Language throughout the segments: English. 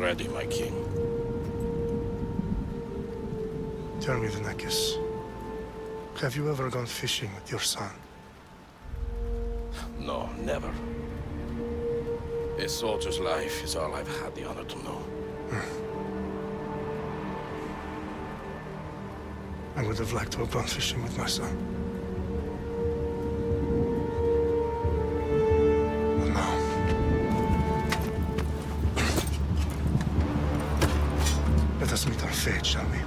ready, my king. Tell me, Vinakis, have you ever gone fishing with your son? No, never. A soldier's life is all I've had the honor to know. I would have liked to have gone fishing with my son. But no. Let us meet our fate, shall we?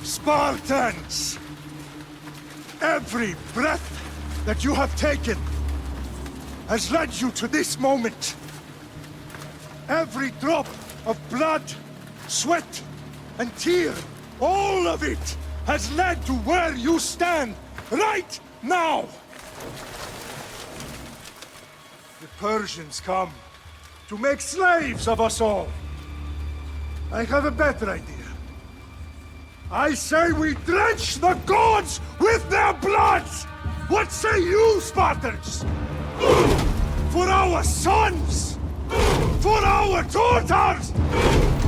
Spartans! Every breath that you have taken has led you to this moment. Every drop of blood, sweat, and tear, all of it has led to where you stand right now. The Persians come to make slaves of us all. I have a better idea. I say we drench the gods with their blood! What say you, Spartans? For our sons! For our daughters!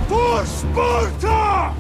For Sparta!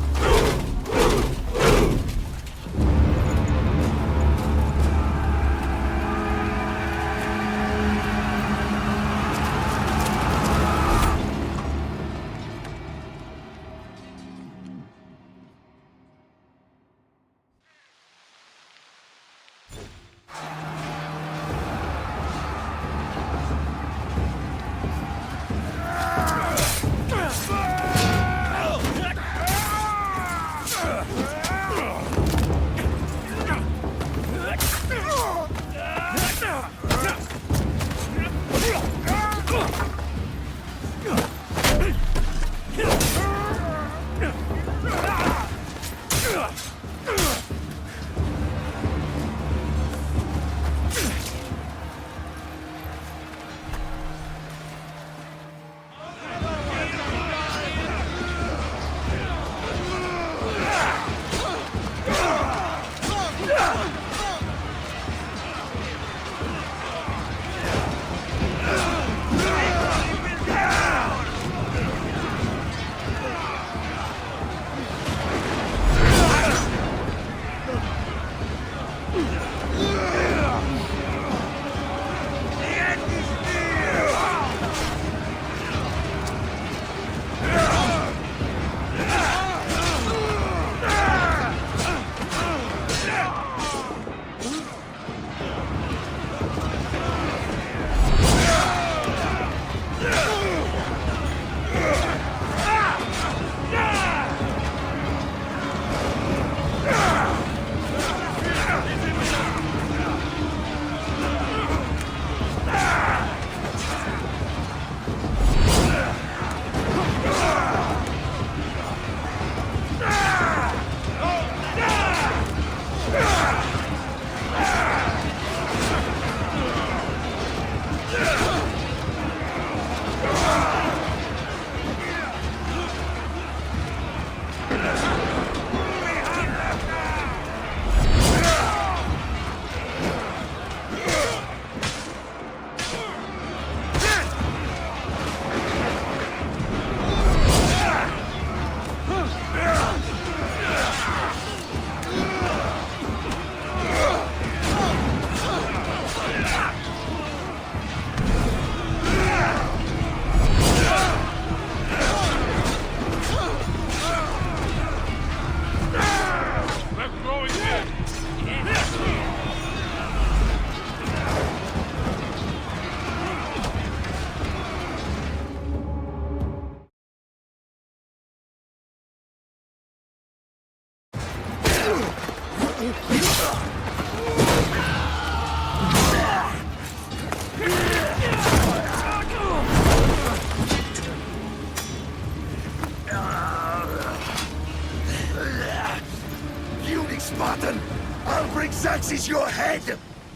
Spartan! I'll bring Xerxes your head!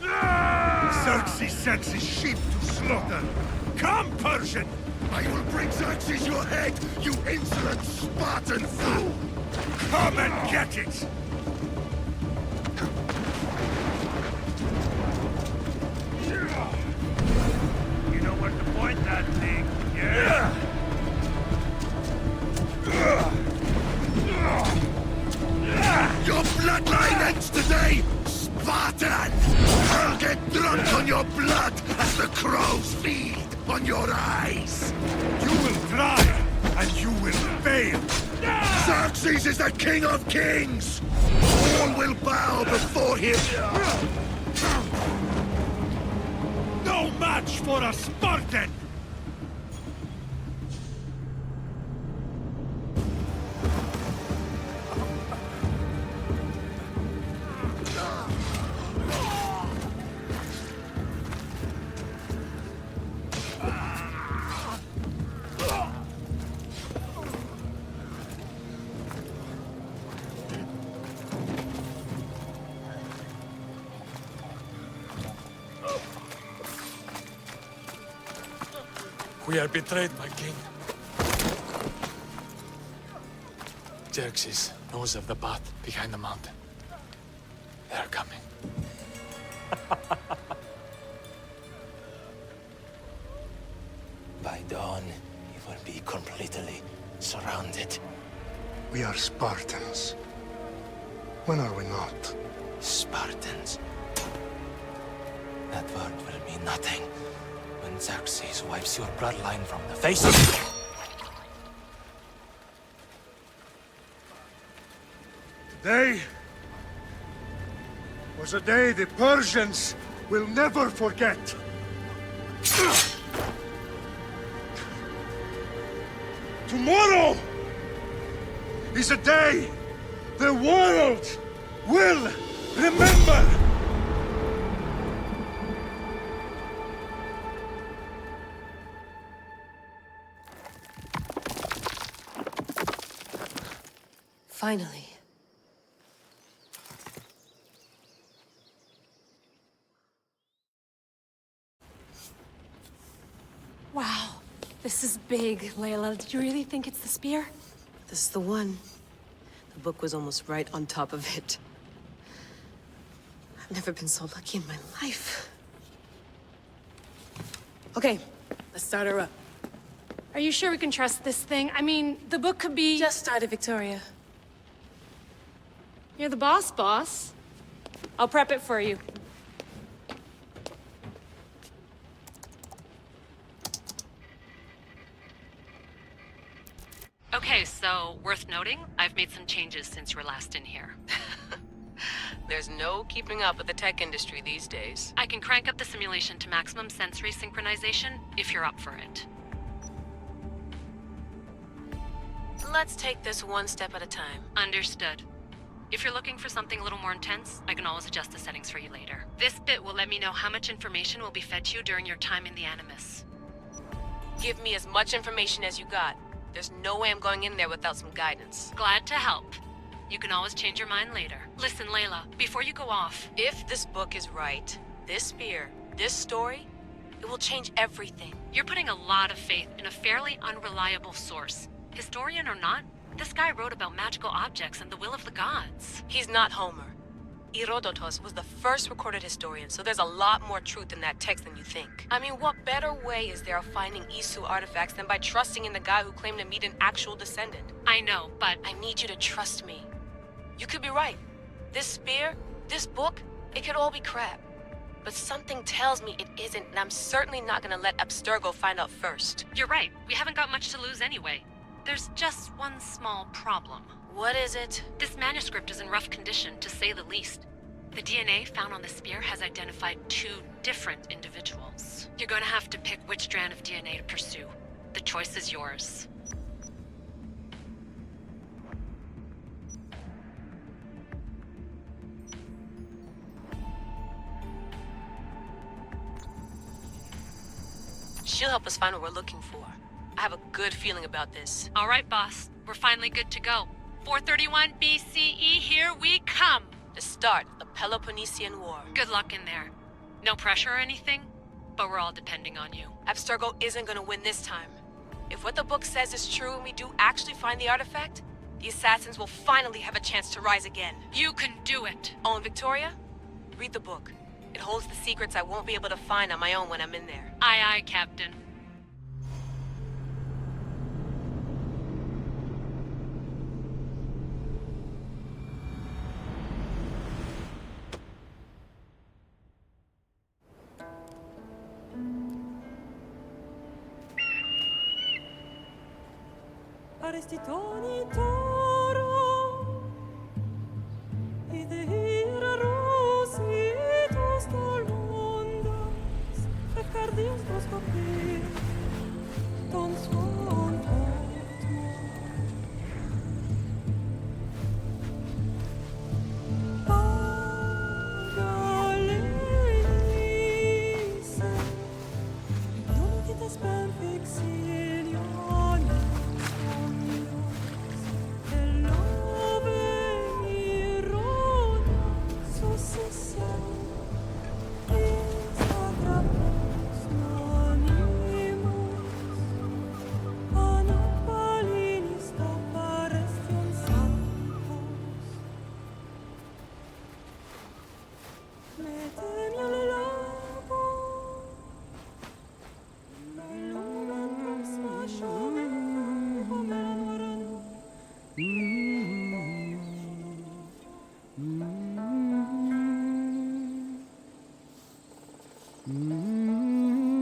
Xerxes sends his sheep to slaughter. Come, Persian! I will bring Xerxes your head, you insolent Spartan fool! Come and get it! drunk on your blood as the crows feed on your eyes. You will try, and you will fail. Xerxes is the king of kings. All will bow before him. No match for a Spartan! We are betrayed, my king. Xerxes knows of the path behind the mountain. They are coming. By dawn, you will be completely surrounded. We are Spartans. When are we not? Spartans. That word will mean nothing when Xerxes wipes your bloodline from the face of... Today was a day the Persians will never forget. Tomorrow is a day the world will remember. Finally. Wow, this is big, Layla. Did you really think it's the spear? This is the one. The book was almost right on top of it. I've never been so lucky in my life. Okay, let's start her up. Are you sure we can trust this thing? I mean, the book could be... Just started, Victoria. You're the boss. I'll prep it for you. Okay, so worth noting, I've made some changes since you were last in here. There's no keeping up with the tech industry these days. I can crank up the simulation to maximum sensory synchronization if you're up for it. Let's take this one step at a time. Understood. If you're looking for something a little more intense, I can always adjust the settings for you later. This bit will let me know how much information will be fed to you during your time in the Animus. Give me as much information as you got. There's no way I'm going in there without some guidance. Glad to help. You can always change your mind later. Listen, Layla, before you go off... If this book is right, this spear, this story, it will change everything. You're putting a lot of faith in a fairly unreliable source. Historian or not, this guy wrote about magical objects and the will of the gods. He's not Homer. Herodotus was the first recorded historian, so there's a lot more truth in that text than you think. I mean, what better way is there of finding Isu artifacts than by trusting in the guy who claimed to meet an actual descendant? I know, but... I need you to trust me. You could be right. This spear, this book, it could all be crap. But something tells me it isn't, and I'm certainly not gonna let Abstergo find out first. You're right. We haven't got much to lose anyway. There's just one small problem. What is it? This manuscript is in rough condition, to say the least. The DNA found on the spear has identified 2 different individuals. You're going to have to pick which strand of DNA to pursue. The choice is yours. She'll help us find what we're looking for. I have a good feeling about this. All right, boss. We're finally good to go. 431 BCE, here we come! The start of the Peloponnesian War. Good luck in there. No pressure or anything, but we're all depending on you. Abstergo isn't gonna win this time. If what the book says is true and we do actually find the artifact, the assassins will finally have a chance to rise again. You can do it! Oh, and Victoria? Read the book. It holds the secrets I won't be able to find on my own when I'm in there. Aye, aye, Captain.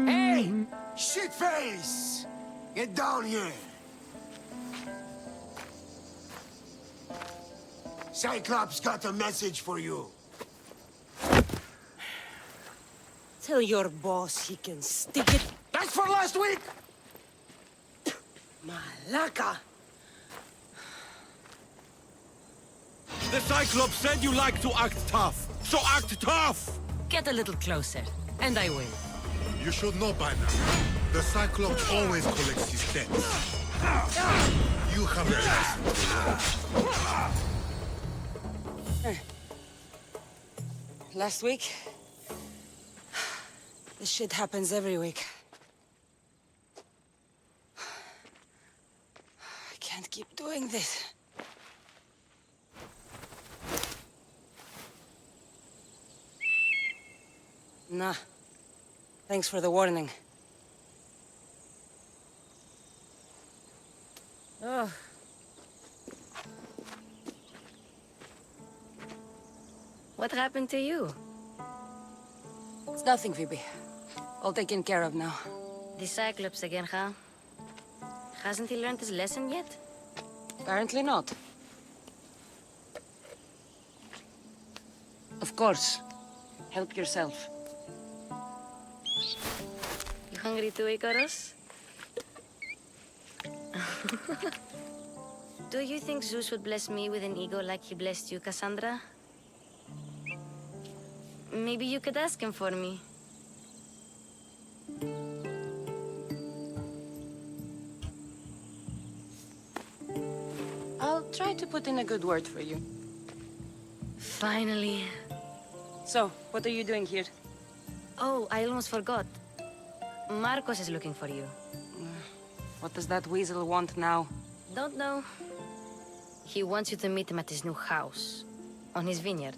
Hey! Shitface! Get down here! Cyclops got a message for you. Tell your boss he can stick it. That's for last week! Malaka! The Cyclops said you like to act tough, so act tough! Get a little closer, and I will. You should know by now. The Cyclops always collects his debts. You have a lesson to learn. Last week? This shit happens every week. I can't keep doing this. Nah. Thanks for the warning. Oh. What happened to you? It's nothing, Phoebe. All taken care of now. The Cyclops again, huh? Hasn't he learned his lesson yet? Apparently not. Of course. Help yourself. You hungry too, Icarus? Do you think Zeus would bless me with an ego like he blessed you, Cassandra? Maybe you could ask him for me. I'll try to put in a good word for you. Finally. So, what are you doing here? Oh, I almost forgot. Marcos is looking for you. What does that weasel want now? Don't know. He wants you to meet him at his new house. On his vineyard.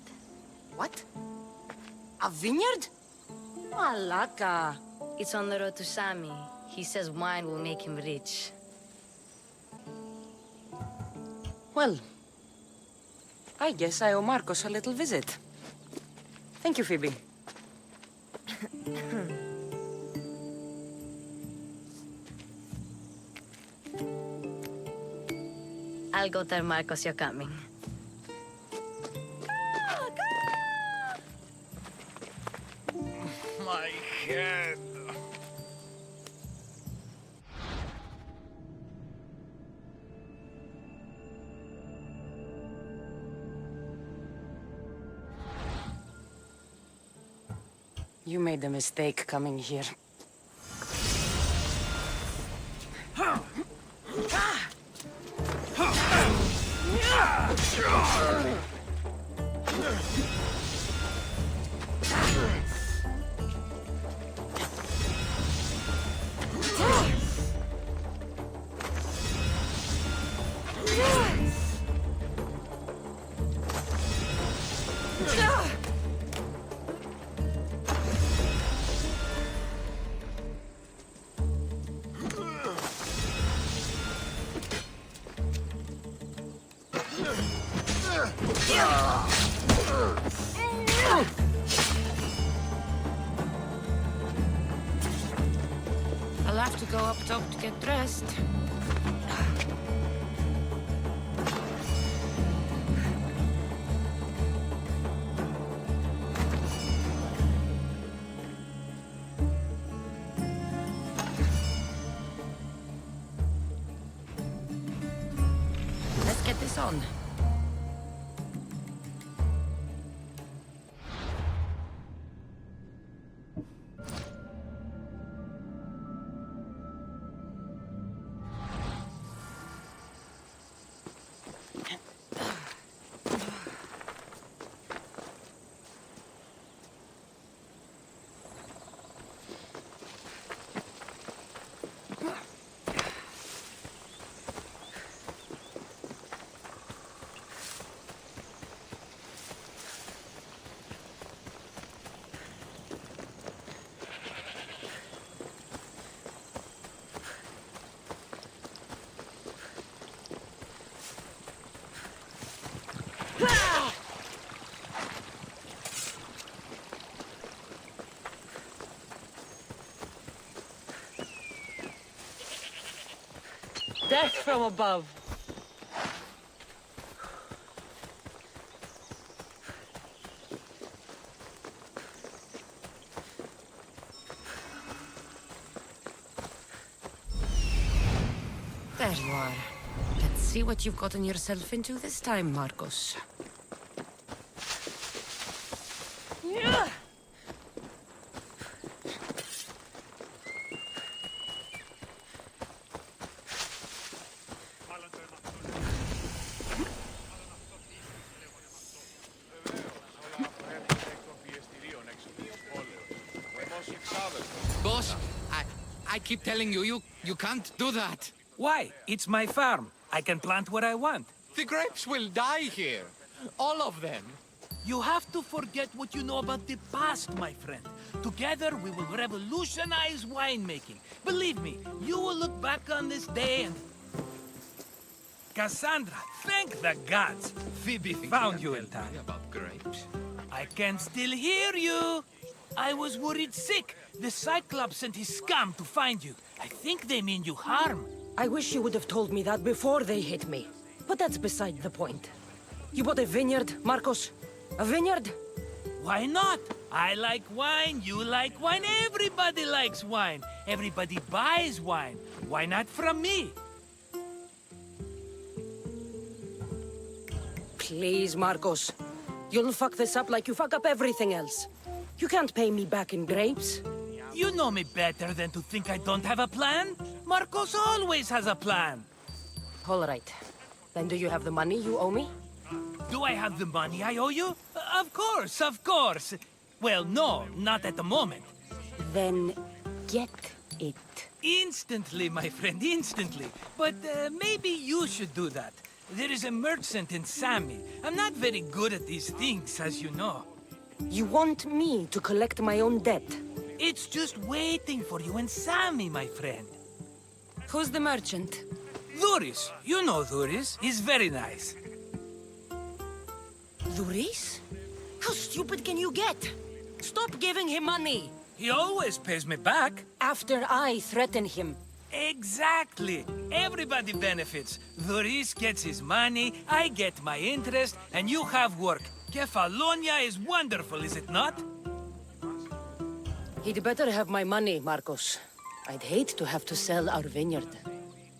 What? A vineyard? Malaka. It's on the road to Sami. He says wine will make him rich. Well, I guess I owe Marcos a little visit. Thank you, Phoebe. I'll go tell Marcos you're coming. My head. You made a mistake coming here. I'll have to go up top to get dressed. Death from above. There you are. Let's see what you've gotten yourself into this time, Marcos. Boss, I keep telling you, you can't do that. Why? It's my farm. I can plant what I want. The grapes will die here. All of them. You have to forget what you know about the past, my friend. Together, we will revolutionize winemaking. Believe me, you will look back on this day and... Cassandra, thank the gods. Phoebe found you in time. About grapes. I can still hear you. I was worried sick. The Cyclops sent his scum to find you. I think they mean you harm. I wish you would have told me that before they hit me. But that's beside the point. You bought a vineyard, Marcos? A vineyard? Why not? I like wine, you like wine, everybody likes wine. Everybody buys wine. Why not from me? Please, Marcos. You'll fuck this up like you fuck up everything else. You can't pay me back in grapes. You know me better than to think I don't have a plan. Marcos always has a plan. All right. Then do you have the money you owe me? Do I have the money I owe you? Of course, of course. Well, no, not at the moment. Then get it. Instantly, my friend, instantly. But maybe you should do that. There is a merchant in Sami. I'm not very good at these things, as you know. You want me to collect my own debt? It's just waiting for you in Sami, my friend. Who's the merchant? Duris. You know Duris. He's very nice. Duris? How stupid can you get? Stop giving him money. He always pays me back. After I threaten him. Exactly. Everybody benefits. Duris gets his money, I get my interest, and you have work. Kefalonia is wonderful, is it not? He'd better have my money, Marcos. I'd hate to have to sell our vineyard.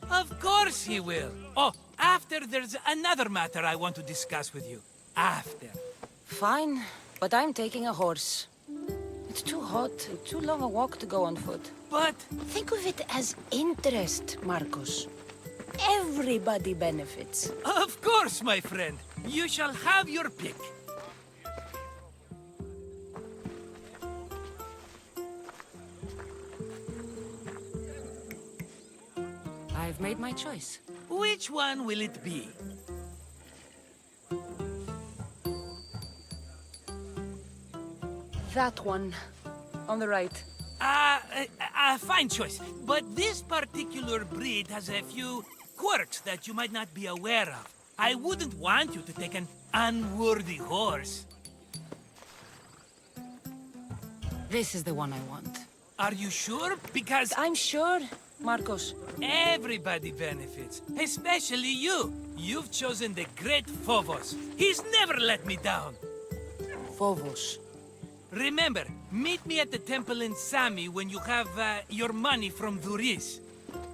Of course he will. Oh, after there's another matter I want to discuss with you. After. Fine, but I'm taking a horse. It's too hot and too long a walk to go on foot. But... think of it as interest, Marcos. Everybody benefits. Of course, my friend. You shall have your pick. I've made my choice. Which one will it be? That one. On the right. Fine choice. But this particular breed has a few quirks that you might not be aware of. I wouldn't want you to take an unworthy horse. This is the one I want. Are you sure? Because... I'm sure, Marcos. Everybody benefits, especially you. You've chosen the great Phobos. He's never let me down. Phobos. Remember, meet me at the temple in Sami when you have your money from Duris.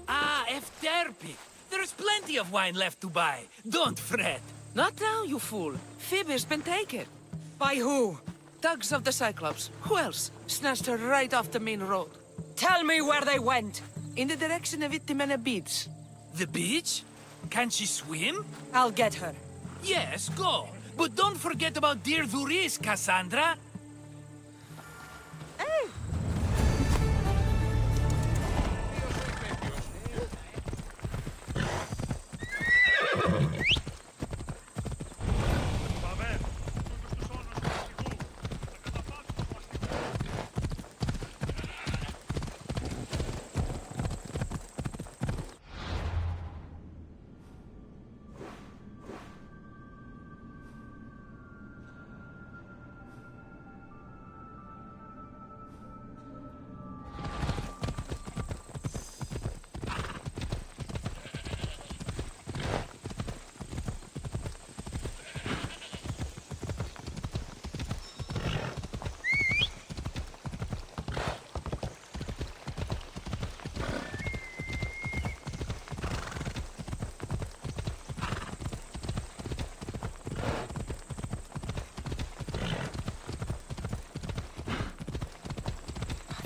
Efterpi. There's plenty of wine left to buy. Don't fret. Not now, you fool. Phoebe's been taken. By who? Thugs of the Cyclops. Who else? Snatched her right off the main road. Tell me where they went. In the direction of Itimena Beach. The beach? Can she swim? I'll get her. Yes, go. But don't forget about dear Duris, Cassandra. Hey!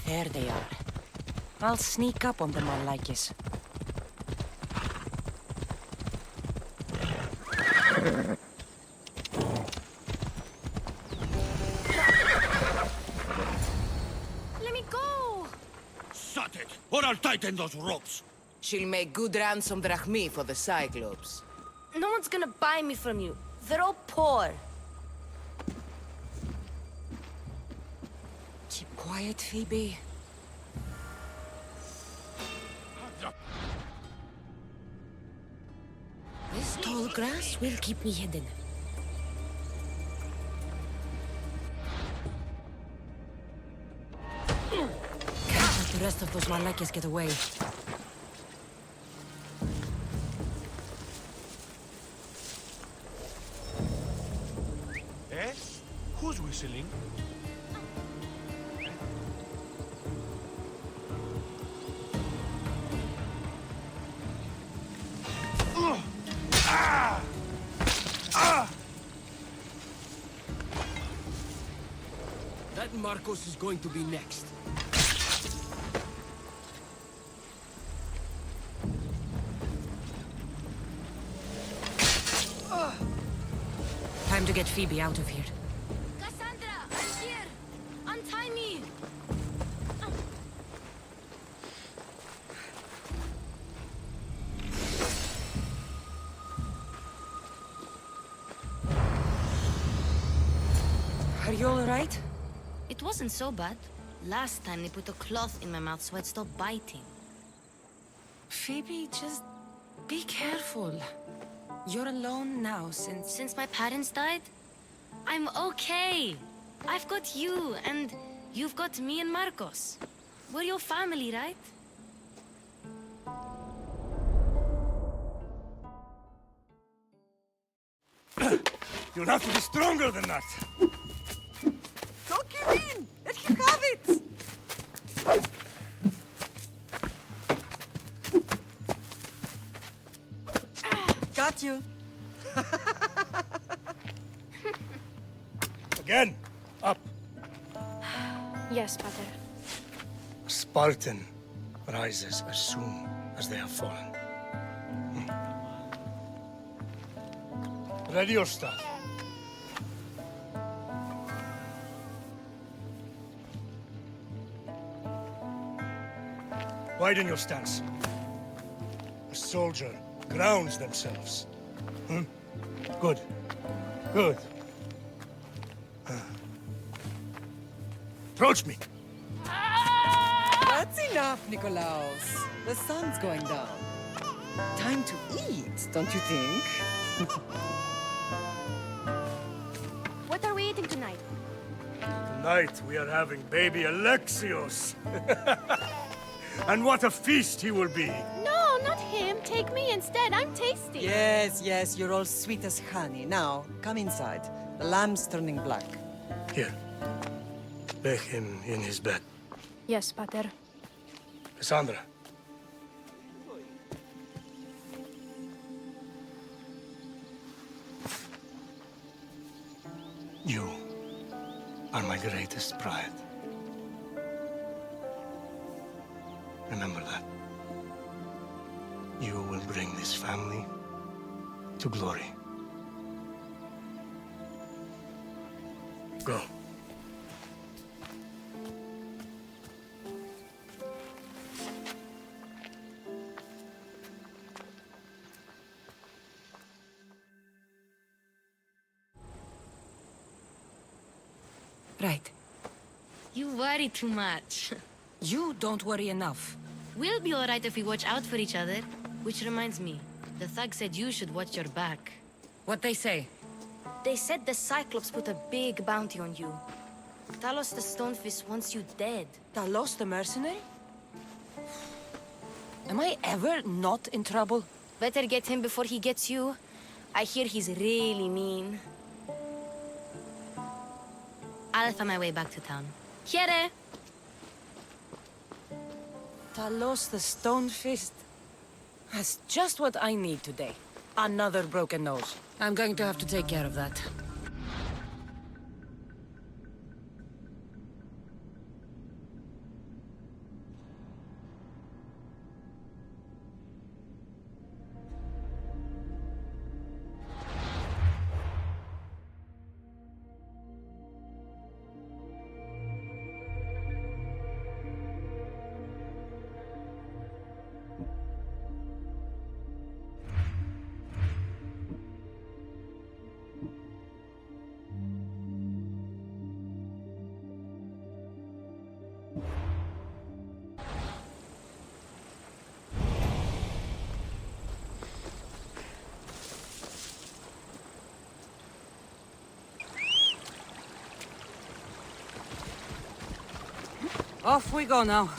There they are. I'll sneak up on them, Malakis. Let me go! Shut it, or I'll tighten those ropes. She'll make good ransom drachmi for the Cyclops. No one's gonna buy me from you. They're all poor. Keep quiet, Phoebe. This tall grass will keep me hidden. Can't let the rest of those Malakis get away. Eh? Who's whistling? That Marcos is going to be next. Time to get Phoebe out of here. Cassandra, I'm here! Untie me! Are you all right? It wasn't so bad. Last time they put a cloth in my mouth so I'd stop biting. Phoebe, just be careful. You're alone now Since my parents died? I'm okay. I've got you, and you've got me and Marcos. We're your family, right? You'll have to be stronger than that. Don't give in! Let him have it! Got you. Again, up. Yes, Pater. A Spartan rises as soon as they have fallen. Ready your staff. Widen your stance. A soldier grounds themselves. Good. Good. Approach me. That's enough, Nikolaos. The sun's going down. Time to eat, don't you think? What are we eating tonight? Tonight we are having baby Alexios. And what a feast he will be. No, not him. Take me instead. I'm tasty. Yes, yes, you're all sweet as honey. Now, come inside. The lamb's turning black. Here. Lay him in his bed. Yes, Pater. Cassandra. You are my greatest pride. Remember that. You will bring this family to glory. Go. Right. You worry too much. You don't worry enough. We'll be alright if we watch out for each other. Which reminds me, the thug said you should watch your back. What'd they say? They said the Cyclops put a big bounty on you. Talos the Stonefist wants you dead. Talos the mercenary? Am I ever not in trouble? Better get him before he gets you. I hear he's really mean. I'll find my way back to town. Here! Talos the Stonefist. That's just what I need today. Another broken nose. I'm going to have to take care of that. Off we go now.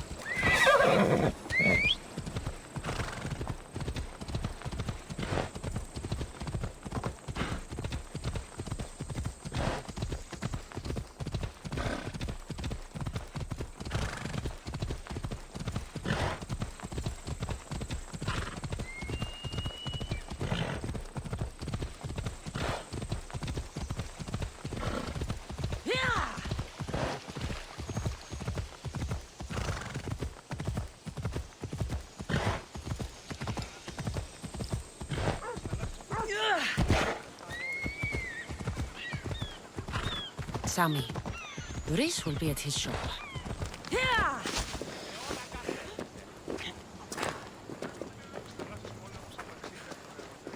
Sammy, Reese will be at his shop.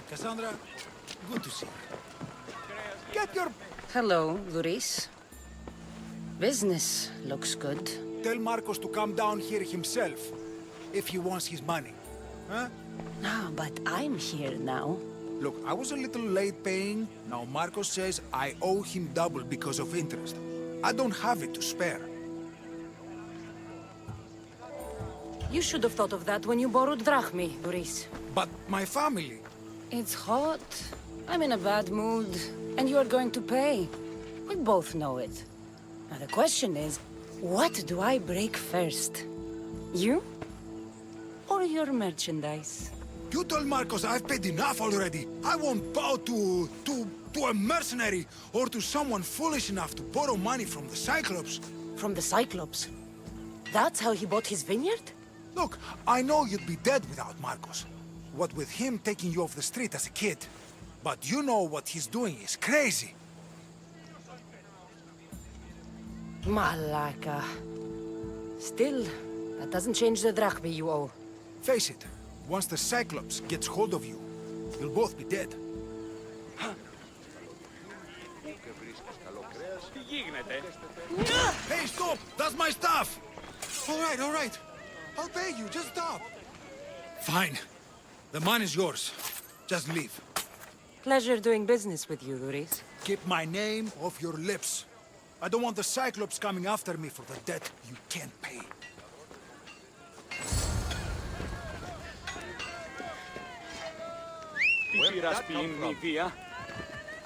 Cassandra, good to see you. Get your... Hello, Luis. Business looks good. Tell Marcos to come down here himself, if he wants his money. Huh? No, but I'm here now. Look, I was a little late paying. Now Marcos says I owe him double because of interest. I don't have it to spare. You should have thought of that when you borrowed drachmi, Luis. But my family... It's hot. I'm in a bad mood. And you are going to pay. We both know it. Now the question is, what do I break first? You? Or your merchandise? You told Marcos I've paid enough already. I won't bow to a mercenary or to someone foolish enough to borrow money from the Cyclops. From the Cyclops? That's how he bought his vineyard? Look, I know you'd be dead without Marcos. What with him taking you off the street as a kid. But you know what he's doing is crazy. Malaka. Still, that doesn't change the drachmi you owe. Face it, once the Cyclops gets hold of you, you'll both be dead. Hey, stop! That's my stuff! All right. I'll pay you, just stop. Fine. The money's yours. Just leave. Pleasure doing business with you, Luis. Keep my name off your lips. I don't want the Cyclops coming after me for the debt you can't pay. Where that come from?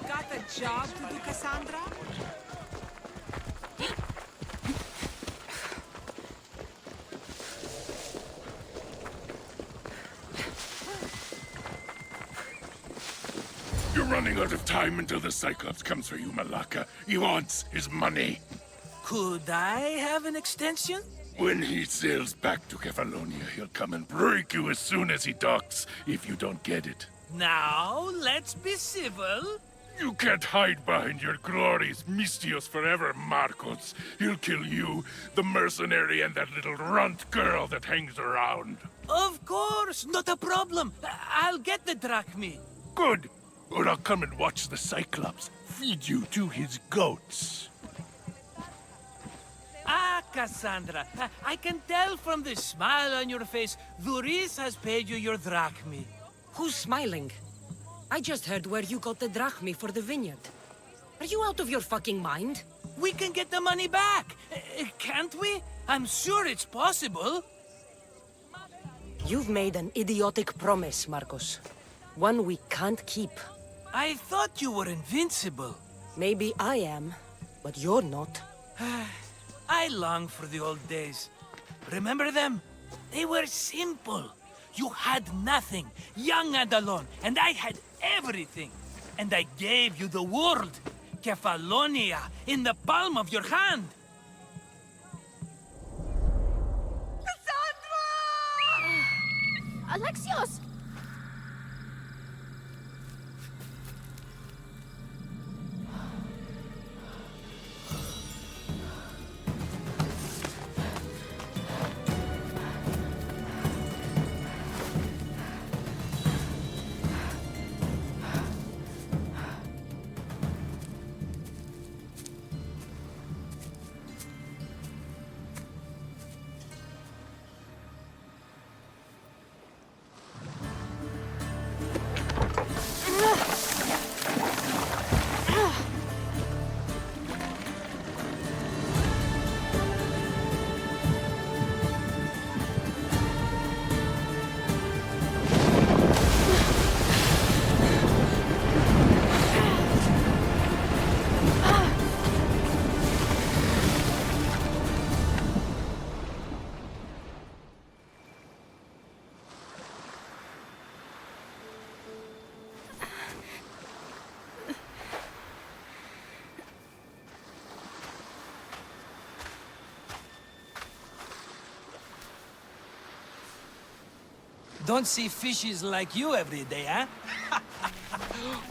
Got a job to do, Cassandra? You're running out of time until the Cyclops comes for you, Malaka. He wants his money. Could I have an extension? When he sails back to Kefalonia, he'll come and break you as soon as he docks, if you don't get it. Now, let's be civil. You can't hide behind your glories, Mistios forever, Marcos. He'll kill you, the mercenary, and that little runt girl that hangs around. Of course, not a problem. I'll get the drachmi. Good. Or I'll come and watch the Cyclops feed you to his goats. Ah, Cassandra, I can tell from the smile on your face, Luis has paid you your drachmi. Who's smiling? I just heard where you got the drachmi for the vineyard. Are you out of your fucking mind? We can get the money back, can't we? I'm sure it's possible. You've made an idiotic promise, Marcos. One we can't keep. I thought you were invincible. Maybe I am, but you're not. I long for the old days. Remember them? They were simple. You had nothing, young and alone, and I had everything. And I gave you the world, Kefalonia, in the palm of your hand. Cassandra! Alexios! Don't see fishes like you every day, huh?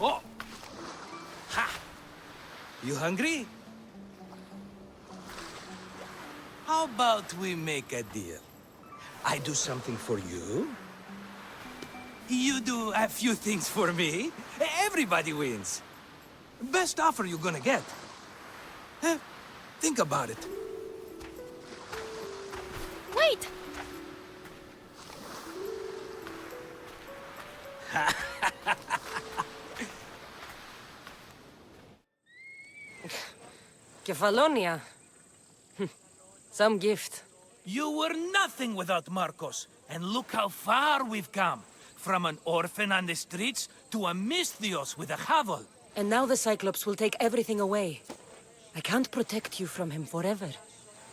Oh! Ha! You hungry? How about we make a deal? I do something for you. You do a few things for me. Everybody wins. Best offer you're gonna get. Think about it. Wait! Kefalonia. Some gift. You were nothing without Marcos, and look how far we've come. From an orphan on the streets to a Misthios with a hovel. And now the Cyclops will take everything away. I can't protect you from him forever.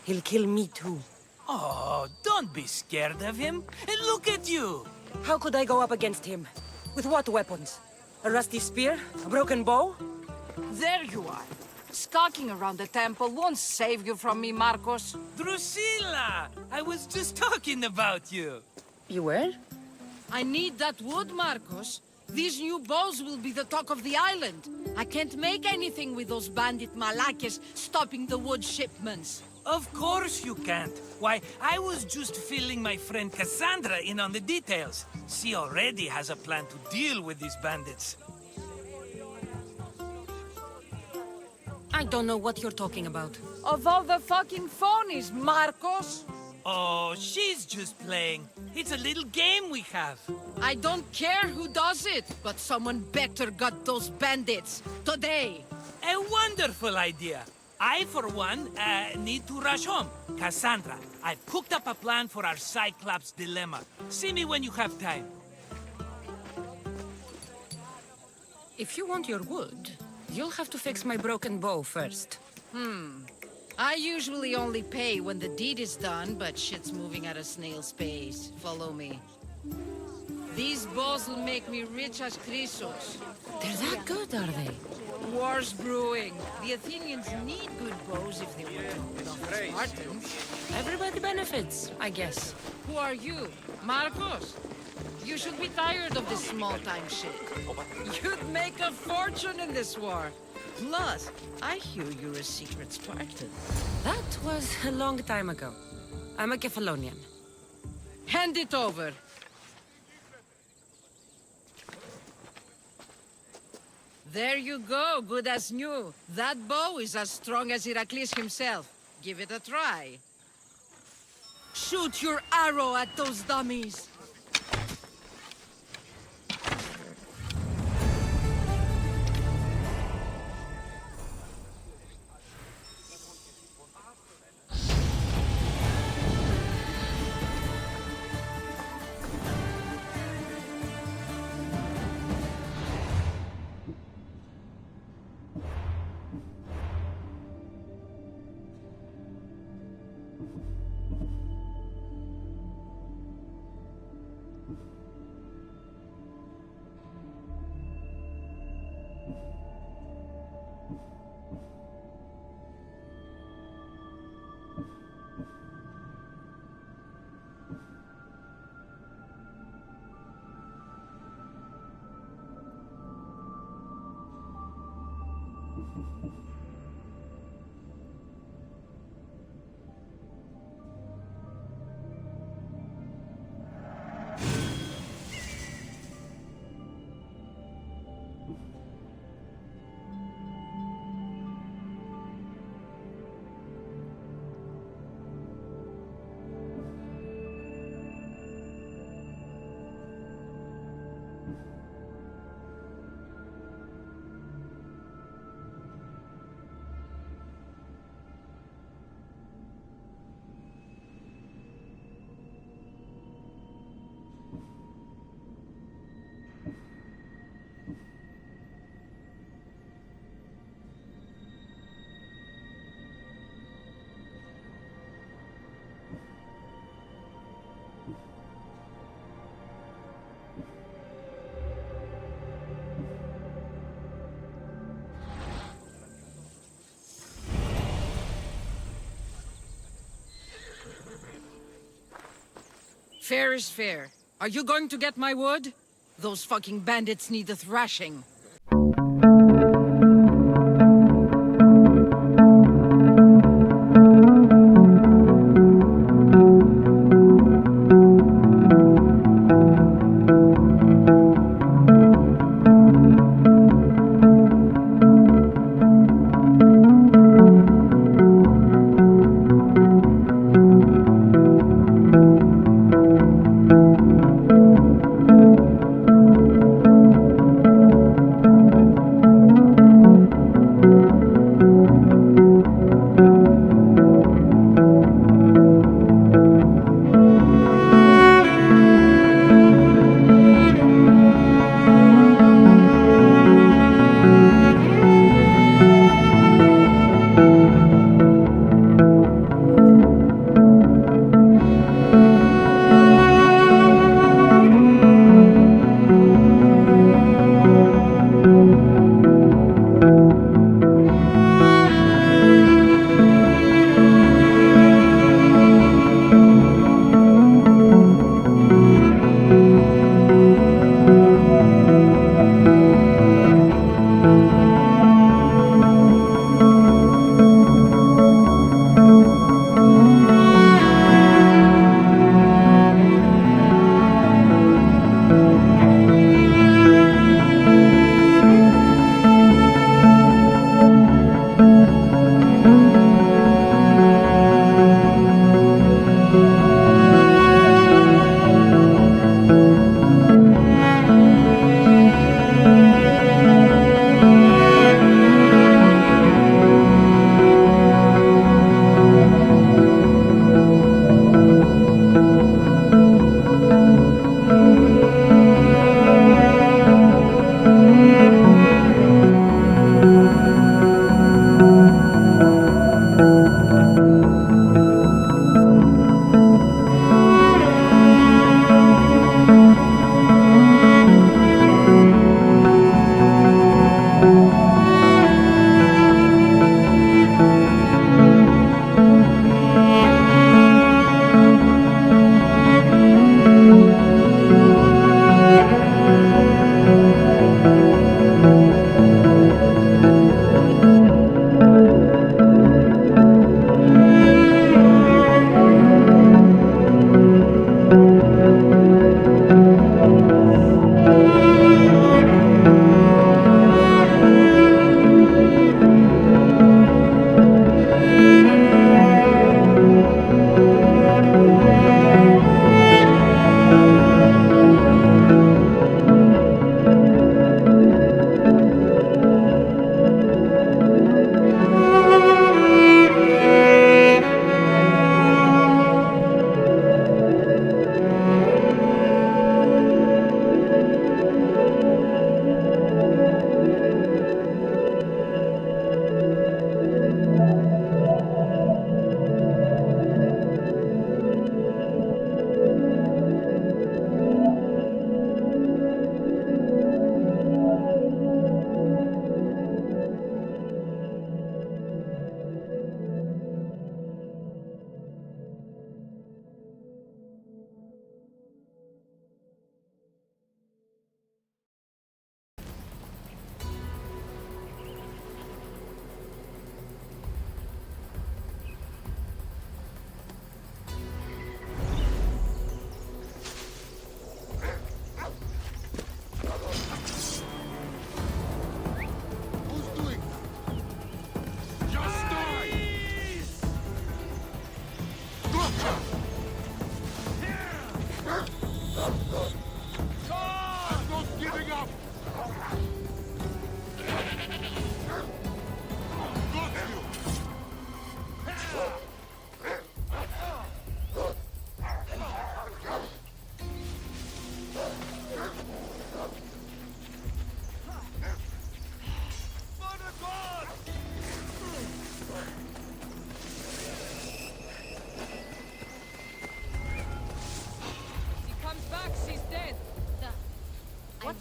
He'll kill me too. Oh, don't be scared of him. And look at you! How could I go up against him? With what weapons? A rusty spear? A broken bow? There you are. Skulking around the temple won't save you from me, Marcos. Drusilla! I was just talking about you. You were? I need that wood, Marcos. These new bows will be the talk of the island. I can't make anything with those bandit malakes stopping the wood shipments. Of course you can't. Why, I was just filling my friend Cassandra in on the details. She already has a plan to deal with these bandits. I don't know what you're talking about. Of all the fucking phonies, Marcos! Oh, she's just playing. It's a little game we have. I don't care who does it, but someone better got those bandits. Today! A wonderful idea. I, for one, need to rush home. Cassandra, I've cooked up a plan for our Cyclops dilemma. See me when you have time. If you want your wood, you'll have to fix my broken bow first. I usually only pay when the deed is done, but shit's moving at a snail's pace. Follow me. These bows will make me rich as Chrysos. They're that good, are they? War's brewing. The Athenians need good bows if they want to hold off the Spartans. Everybody benefits, I guess. Who are you? Marcos? You should be tired of this small-time shit. You'd make a fortune in this war. Plus, I hear you're a secret Spartan. That was a long time ago. I'm a Kefalonian. Hand it over. There you go, good as new. That bow is as strong as Heracles himself. Give it a try. Shoot your arrow at those dummies. Fair is fair. Are you going to get my wood? Those fucking bandits need a thrashing.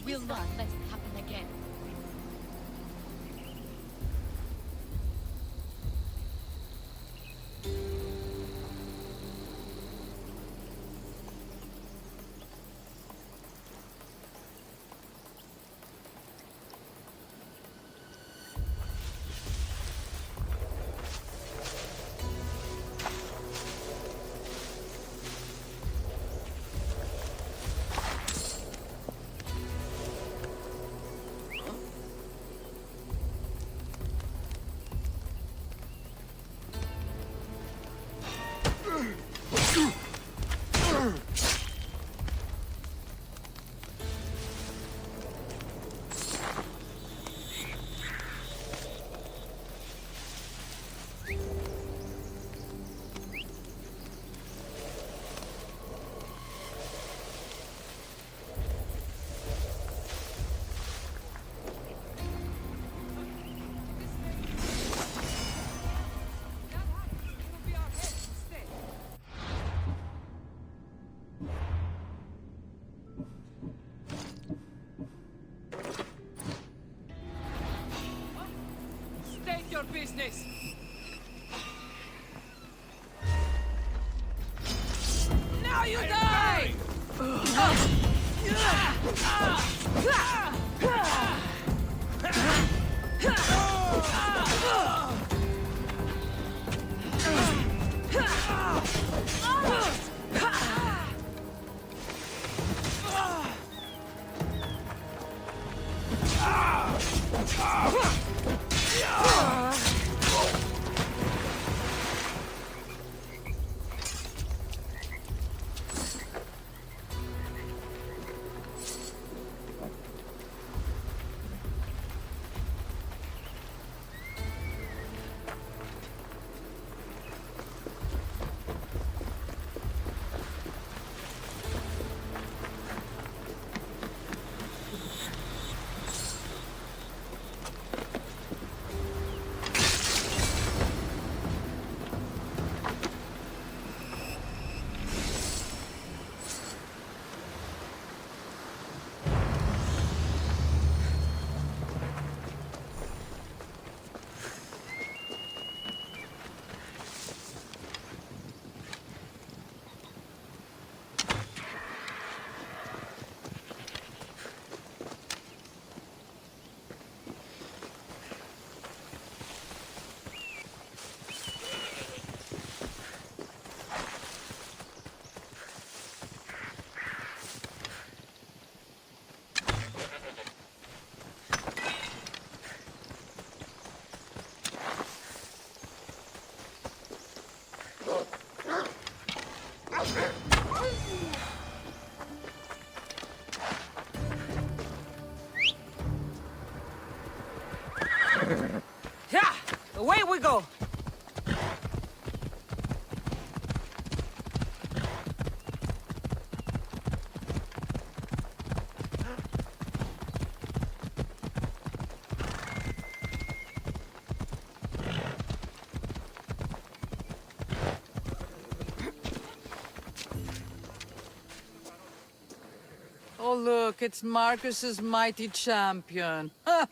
will not let it happen again. State your business. Now you die! Yeah, away we go. Oh, look, it's Marcus's mighty champion. Ha!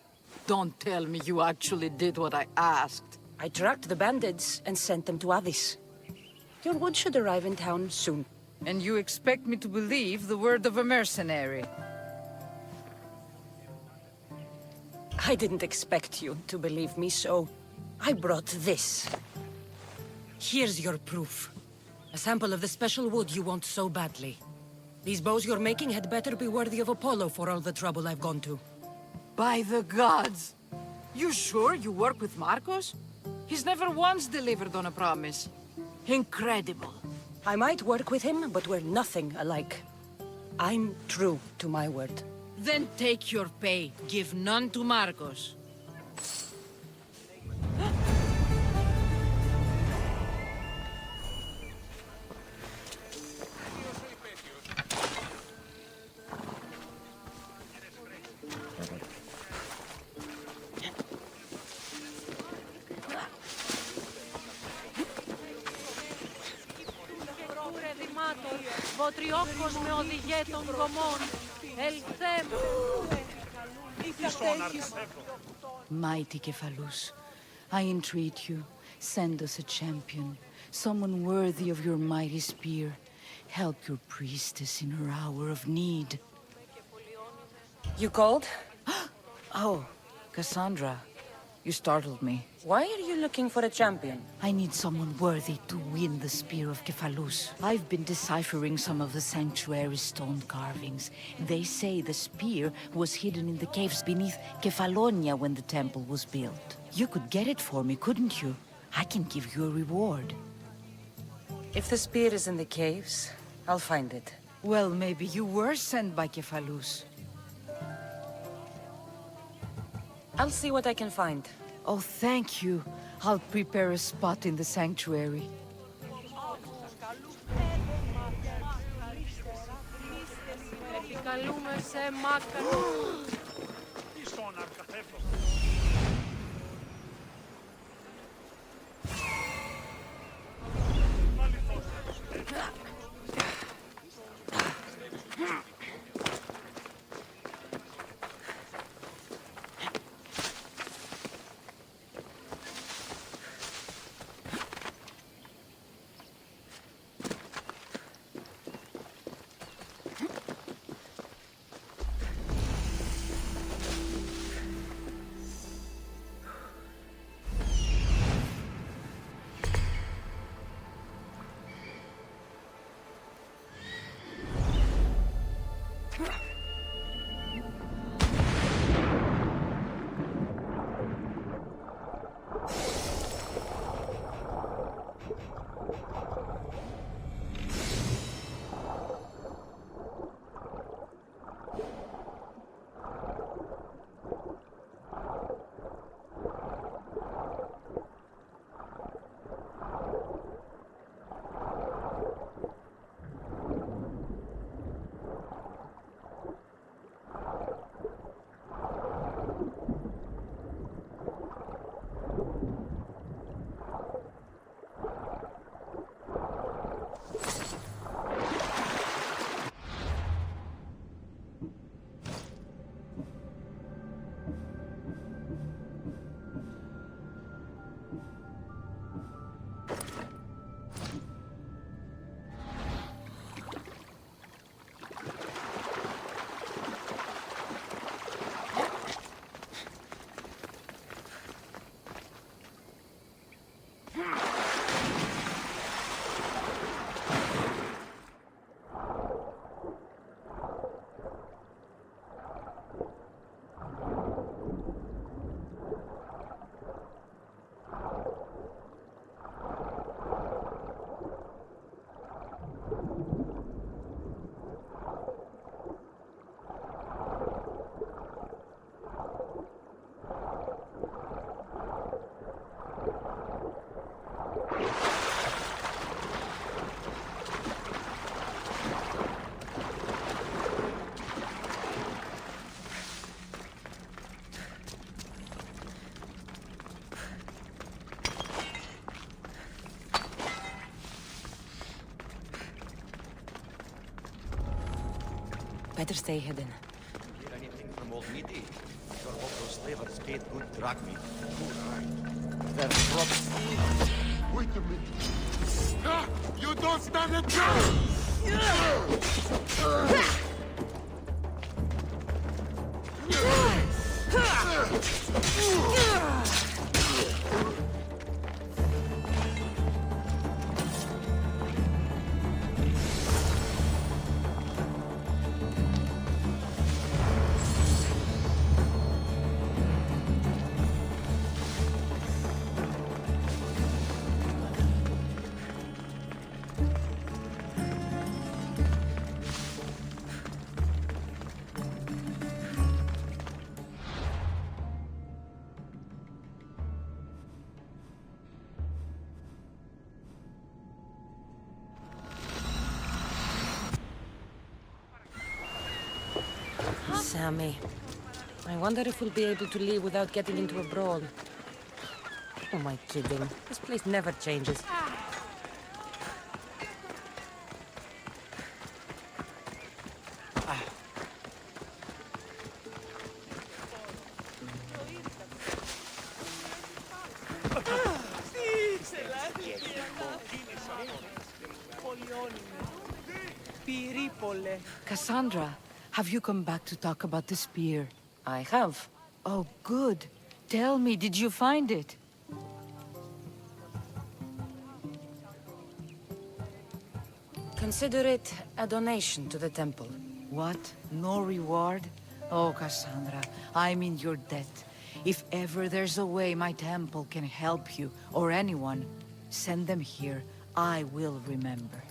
Don't tell me you actually did what I asked. I tracked the bandits and sent them to Odyssey. Your wood should arrive in town soon. And you expect me to believe the word of a mercenary? I didn't expect you to believe me, so I brought this. Here's your proof. A sample of the special wood you want so badly. These bows you're making had better be worthy of Apollo for all the trouble I've gone to. By the gods! You sure you work with Marcos? He's never once delivered on a promise. Incredible. I might work with him, but we're nothing alike. I'm true to my word. Then take your pay. Give none to Marcos. Βοτριόκος με οδηγέ των κομμών. Ελθέ Mighty Kephalus, I entreat you, send us a champion, someone worthy of your mighty spear. Help your priestess in her hour of need. You called? Oh, Cassandra, you startled me. Why are you looking for a champion? I need someone worthy to win the spear of Kephalus. I've been deciphering some of the sanctuary's stone carvings. They say the spear was hidden in the caves beneath Kefalonia when the temple was built. You could get it for me, couldn't you? I can give you a reward. If the spear is in the caves, I'll find it. Well, maybe you were sent by Kephalus. I'll see what I can find. Oh, thank you. I'll prepare a spot in the sanctuary. Better stay hidden. Hear anything from old Meaty? Sure hope those slavers paid good drag meat. They're probably... Wait a minute. Ah, you don't stand a chance! Sammy. I wonder if we'll be able to leave without getting into a brawl. Who am I kidding? This place never changes. Cassandra, have you come back to talk about the spear? I have. Oh, good. Tell me, did you find it? Consider it a donation to the temple. What? No reward? Oh, Cassandra, I'm in your debt. If ever there's a way my temple can help you, or anyone, send them here. I will remember.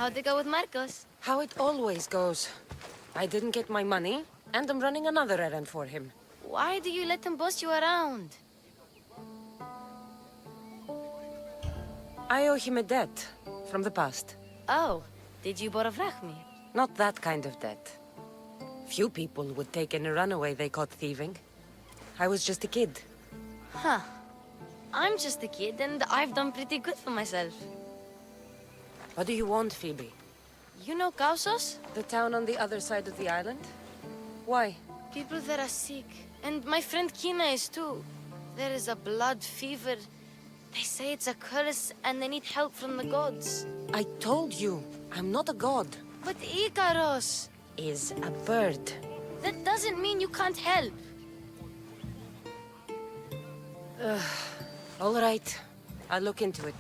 How'd it go with Marcos? How it always goes. I didn't get my money, and I'm running another errand for him. Why do you let him boss you around? I owe him a debt from the past. Oh, did you borrow me? Not that kind of debt. Few people would take in a runaway they caught thieving. I was just a kid. Huh. I'm just a kid, and I've done pretty good for myself. What do you want, Phoebe? You know Kausos? The town on the other side of the island? Why? People that are sick. And my friend Kina is too. There is a blood fever. They say it's a curse and they need help from the gods. I told you, I'm not a god. But Ikaros Is a bird. That doesn't mean you can't help. All right, I'll look into it.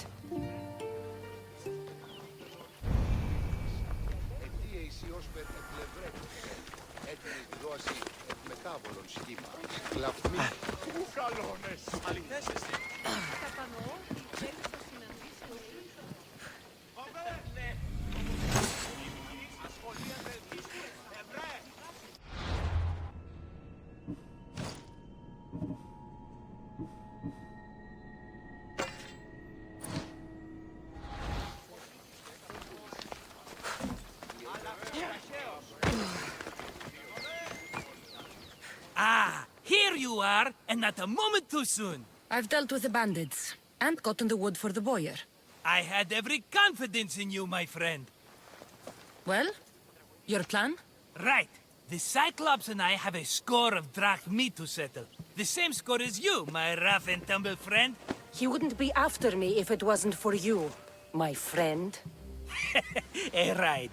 Ah, here you are, and not a moment too soon. I've dealt with the bandits, and gotten the wood for the boiler. I had every confidence in you, my friend. Well, your plan? Right. The Cyclops and I have a score of drachmi to settle. The same score as you, my rough and tumble friend. He wouldn't be after me if it wasn't for you, my friend. Right.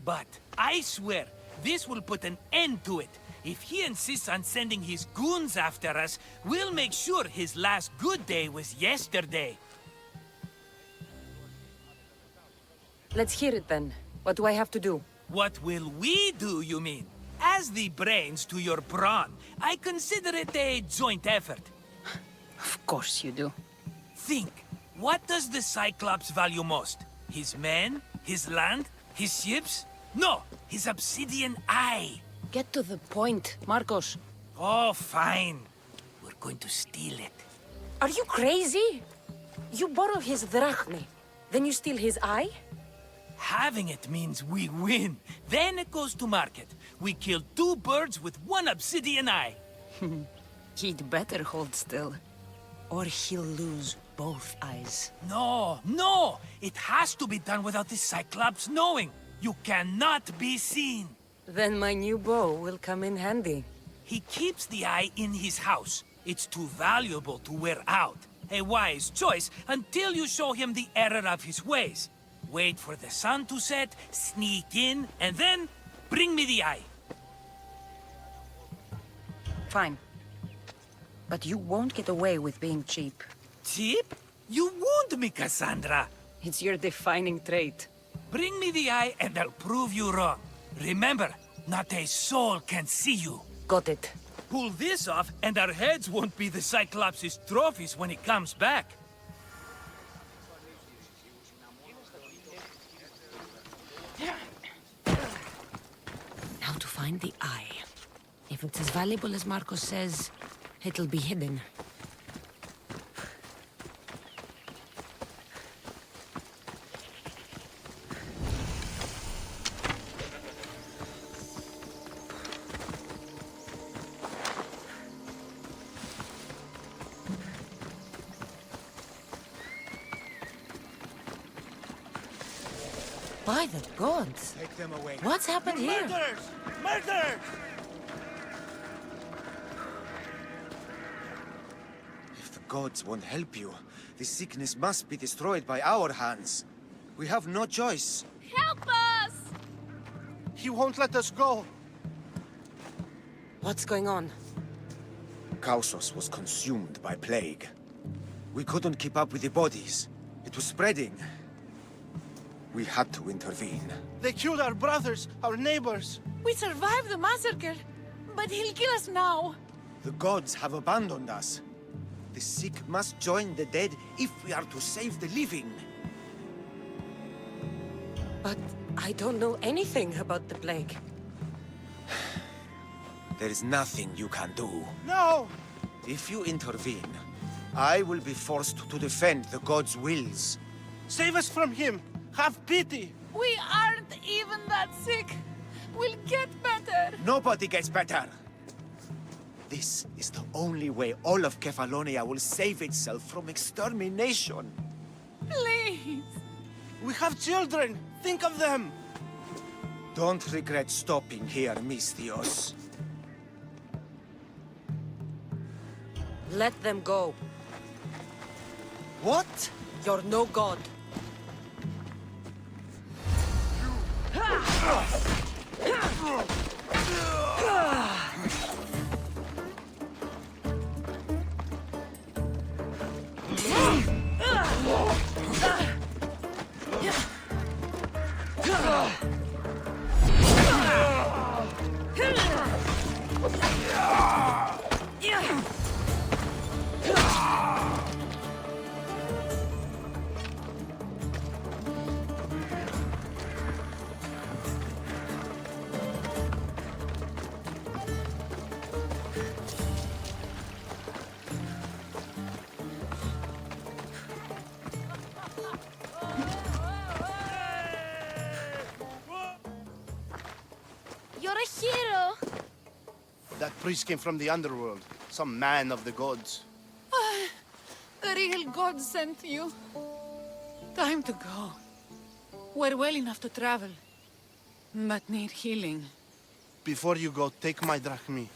But I swear, this will put an end to it. If he insists on sending his goons after us, we'll make sure his last good day was yesterday. Let's hear it then. What do I have to do? What will we do, you mean? As the brains to your brawn, I consider it a joint effort. Of course you do. Think, what does the Cyclops value most? His men? His land? His ships? No, his obsidian eye. Get to the point, Marcos. Oh, fine. We're going to steal it. Are you crazy? You borrow his drachmi, then you steal his eye? Having it means we win. Then it goes to market. We kill 2 birds with 1 obsidian eye. He'd better hold still, or he'll lose both eyes. No, no! It has to be done without the Cyclops knowing. You cannot be seen. Then my new bow will come in handy. He keeps the eye in his house. It's too valuable to wear out. A wise choice until you show him the error of his ways. Wait for the sun to set, sneak in, and then bring me the eye. Fine. But you won't get away with being cheap. Cheap? You wound me, Cassandra. It's your defining trait. Bring me the eye and I'll prove you wrong. Remember, not a soul can see you. Got it. Pull this off and our heads won't be the Cyclops' trophies when he comes back. Now to find the eye. If it's as valuable as Marcos says, it'll be hidden. By the gods! Take them away. What's happened here? Murderers! Murderers! If the gods won't help you, the sickness must be destroyed by our hands. We have no choice. Help us! He won't let us go. What's going on? Kausos was consumed by plague. We couldn't keep up with the bodies. It was spreading. We had to intervene. They killed our brothers, our neighbors. We survived the massacre, but he'll kill us now. The gods have abandoned us. The sick must join the dead if we are to save the living. But I don't know anything about the plague. There is nothing you can do. No! If you intervene, I will be forced to defend the gods' wills. Save us from him! Have pity! We aren't even that sick. We'll get better. Nobody gets better! This is the only way all of Kefalonia will save itself from extermination. Please! We have children! Think of them! Don't regret stopping here, Mistios. Let them go. What? You're no god. You're a hero! That priest came from the underworld. Some man of the gods. The real god sent you. Time to go. We're well enough to travel, but need healing. Before you go, take my drachmi.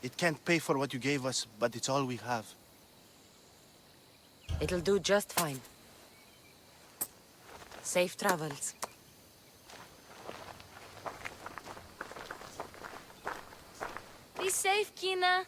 It can't pay for what you gave us, but it's all we have. It'll do just fine. Safe travels. Be safe, Kina.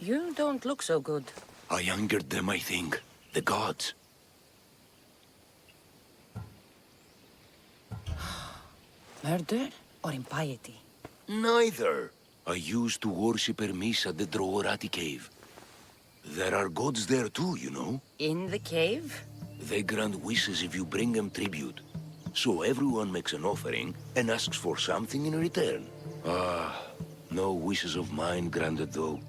You don't look so good. I angered them, I think. The gods. Murder or impiety? Neither. I used to worship Hermes at the Droorati cave. There are gods there too, you know. In the cave? They grant wishes if you bring them tribute. So everyone makes an offering and asks for something in return. No wishes of mine granted though.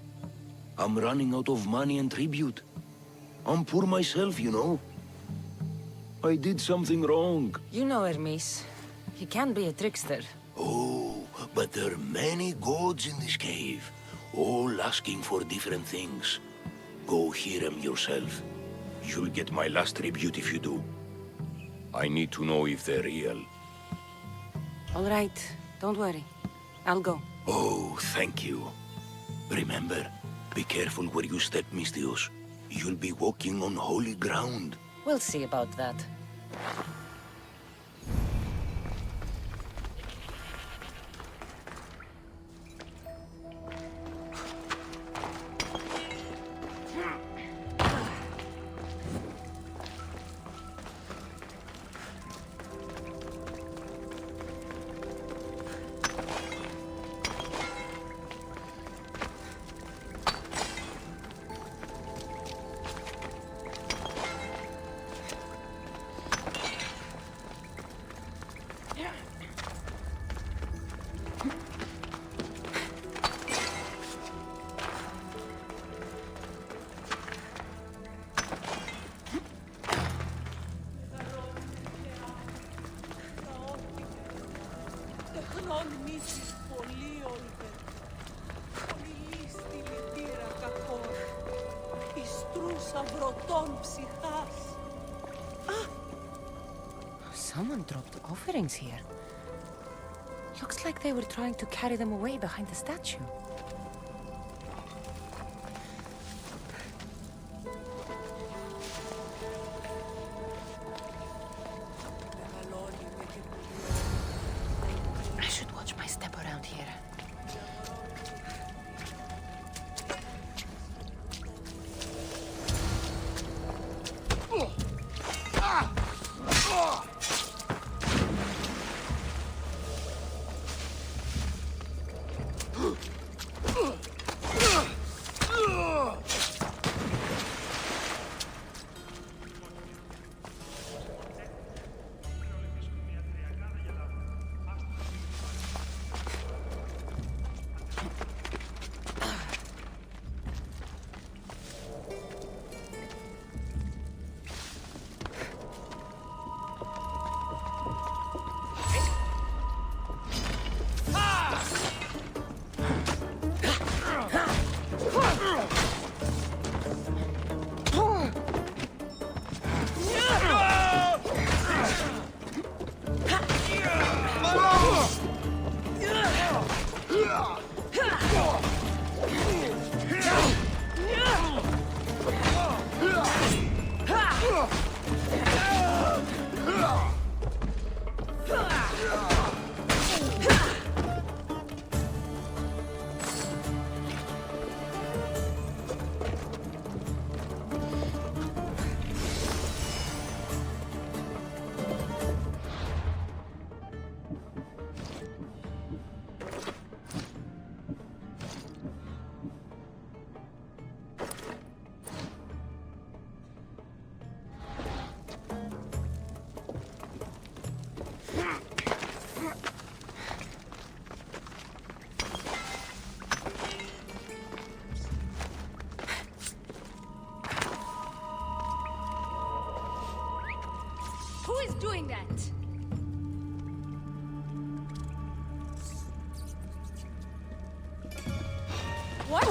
I'm running out of money and tribute. I'm poor myself, you know. I did something wrong. You know Hermes. He can be a trickster. Oh, but there are many gods in this cave, all asking for different things. Go hear them yourself. You'll get my last tribute if you do. I need to know if they're real. All right, don't worry. I'll go. Oh, thank you. Remember, be careful where you step, Mistios. You'll be walking on holy ground. We'll see about that. Someone dropped offerings here. Looks like they were trying to carry them away behind the statue. I should watch my step around here. Who is doing that? What?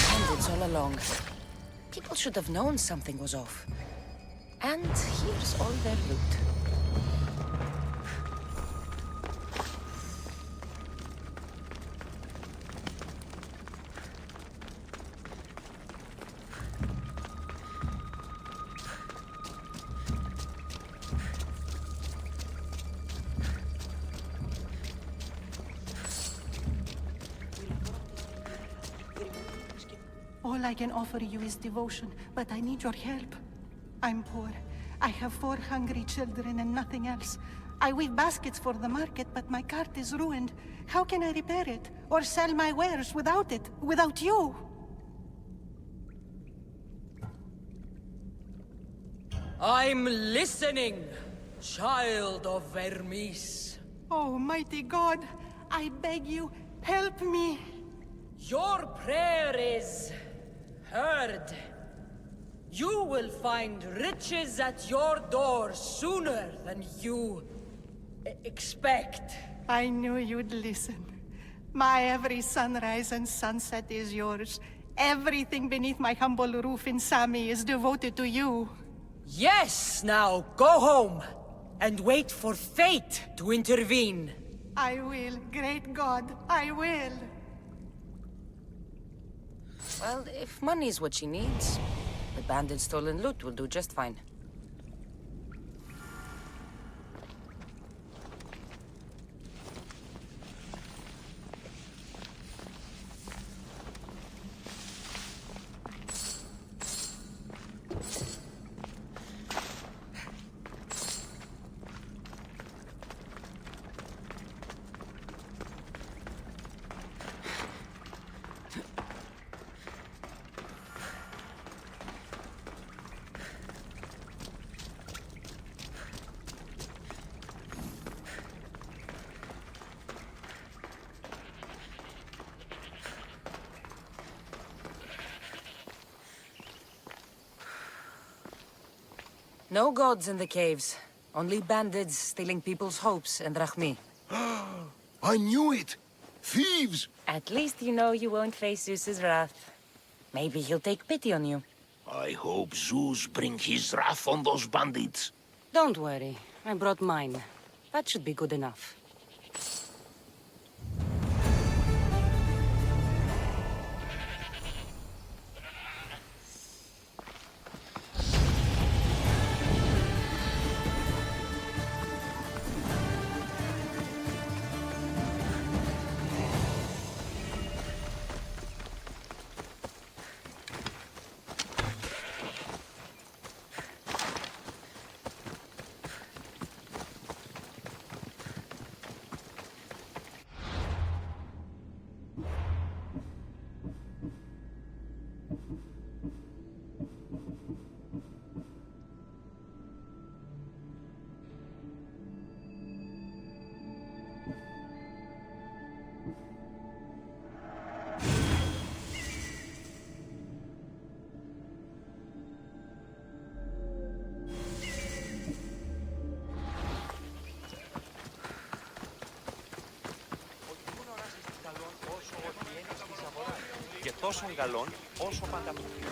Bandits all along. People should have known something was off. And here's all their loot. All I can offer you is devotion, but I need your help. I'm poor. I have 4 hungry children and nothing else. I weave baskets for the market, but my cart is ruined. How can I repair it? Or sell my wares without it? Without you? I'm listening, child of Vermis. Oh, mighty God, I beg you, help me. Your prayer is heard. You will find riches at your door sooner than you expect. I knew you'd listen. My every sunrise and sunset is yours. Everything beneath my humble roof in Sami is devoted to you. Yes, now go home and wait for fate to intervene. I will, great God, I will. Well, if money's what she needs, the bandit's stolen loot will do just fine. No gods in the caves. Only bandits stealing people's hopes and drachmi. I knew it! Thieves! At least you know you won't face Zeus's wrath. Maybe he'll take pity on you. I hope Zeus bring his wrath on those bandits. Don't worry. I brought mine. That should be good enough. Και τόσο γαλών όσο πανταπούδια.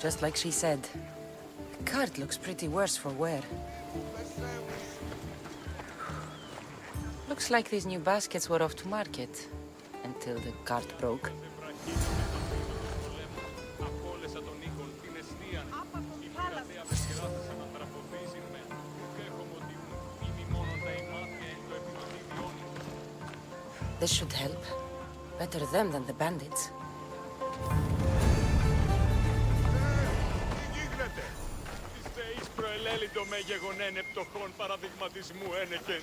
Just like she said. The cart looks pretty worse for wear. Looks like these new baskets were off to market. Until the cart broke. This should help. Better them than the bandits. προελέλητο με γεγονένε πτωχών παραδειγματισμού ένεκεν.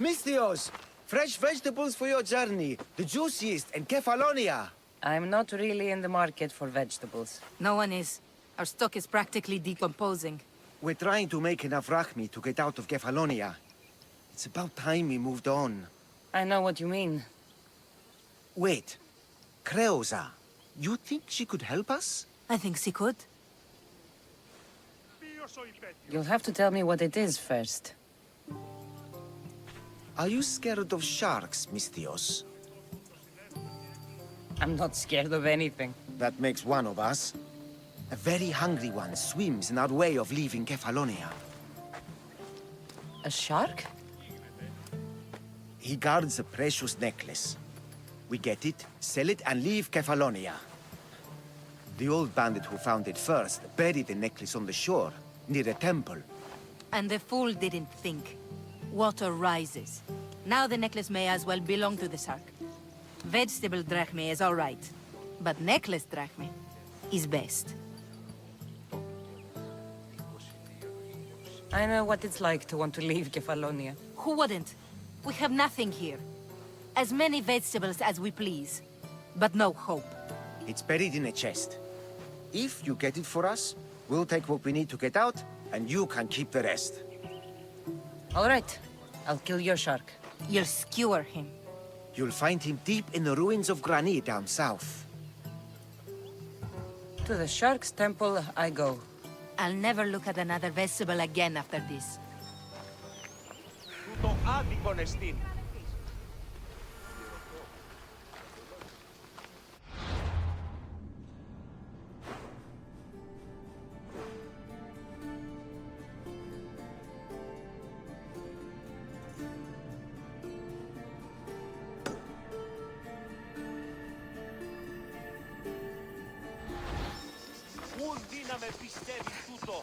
Mistios! Fresh vegetables for your journey. The juiciest in Kefalonia. I'm not really in the market for vegetables. No one is. Our stock is practically decomposing. We're trying to make enough rachmi to get out of Kefalonia. It's about time we moved on. I know what you mean. Wait. Creosa. You think she could help us? I think she could. You'll have to tell me what it is first. Are you scared of sharks, Mistios? I'm not scared of anything. That makes one of us. A very hungry one swims in our way of leaving Kefalonia. A shark? He guards a precious necklace. We get it, sell it, and leave Kefalonia. The old bandit who found it first buried the necklace on the shore, near a temple. And the fool didn't think. Water rises. Now the necklace may as well belong to the shark. Vegetable drachme is all right, but necklace drachme is best. I know what it's like to want to leave Kefalonia. Who wouldn't? We have nothing here. As many vegetables as we please, but no hope. It's buried in a chest. If you get it for us, we'll take what we need to get out, and you can keep the rest. All right. I'll kill your shark. You'll skewer him. You'll find him deep in the ruins of Granit down south. To the shark's temple I go. I'll never look at another vegetable again after this. Τούτο άδικον εστίν. Ούν δύναμε πιστεύει τούτο.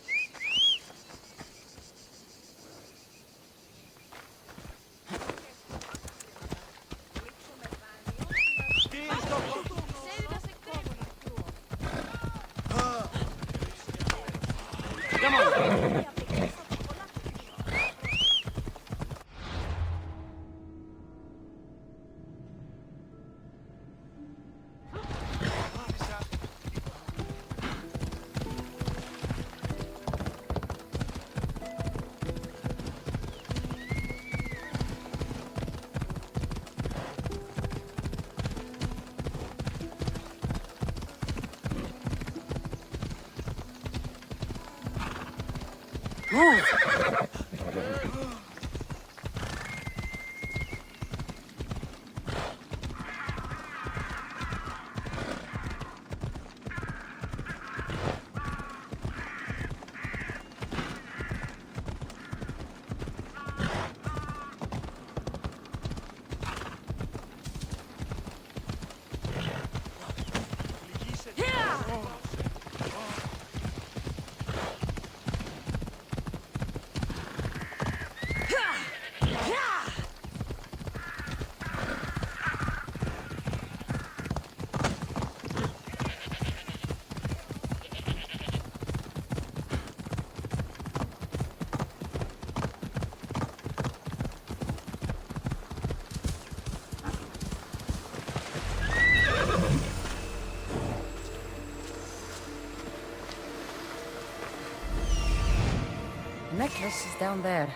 Necklace is down there.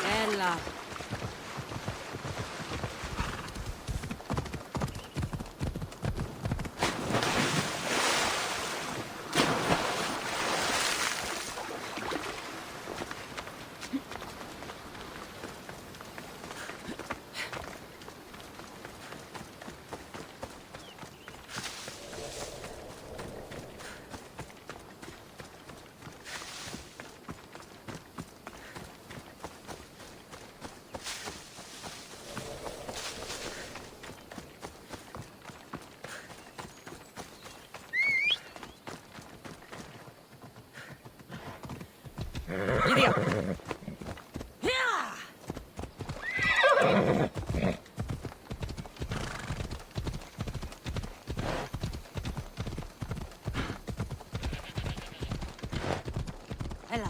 Ella. Giddy up! Ella.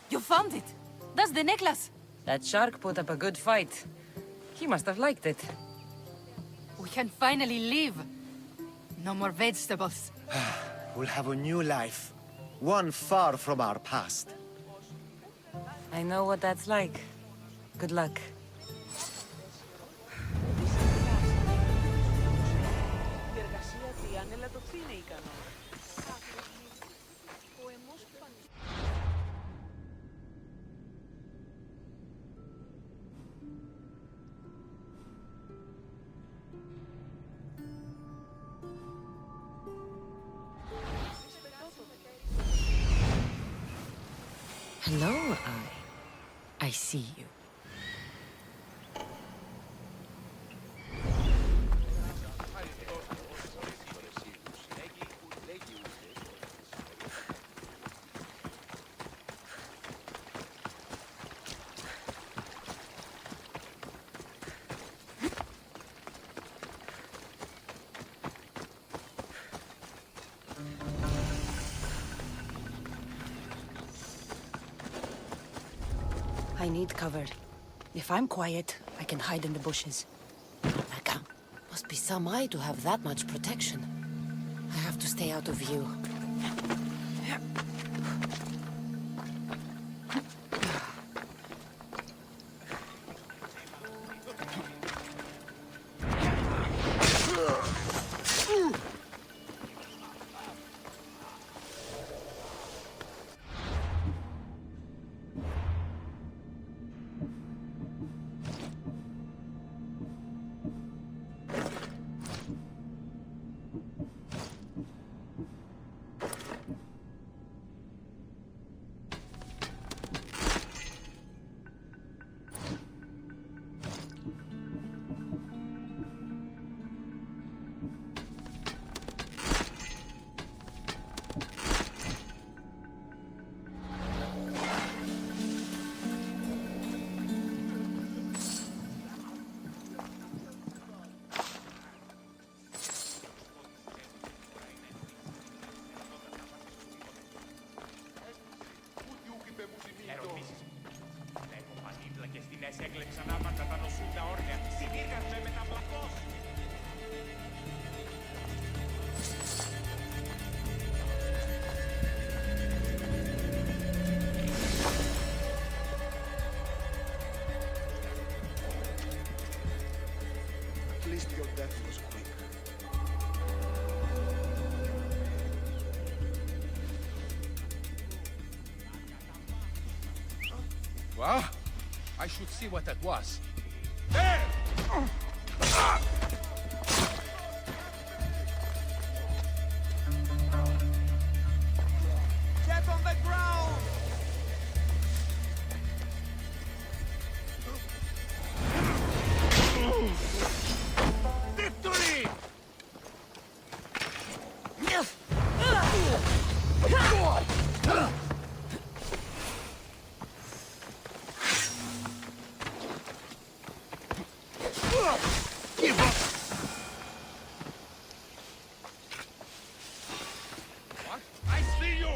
You found it! That's the necklace! That shark put up a good fight. He must have liked it. We can finally leave. No more vegetables. We'll have a new life. One far from our past. I know what that's like. Good luck. Hello, I see you. I need cover. If I'm quiet, I can hide in the bushes. Must be some eye to have that much protection. I have to stay out of view. At least your death was quick. Well, I should see what that was. There! Get on the ground! Victory! Give up! What? I see you!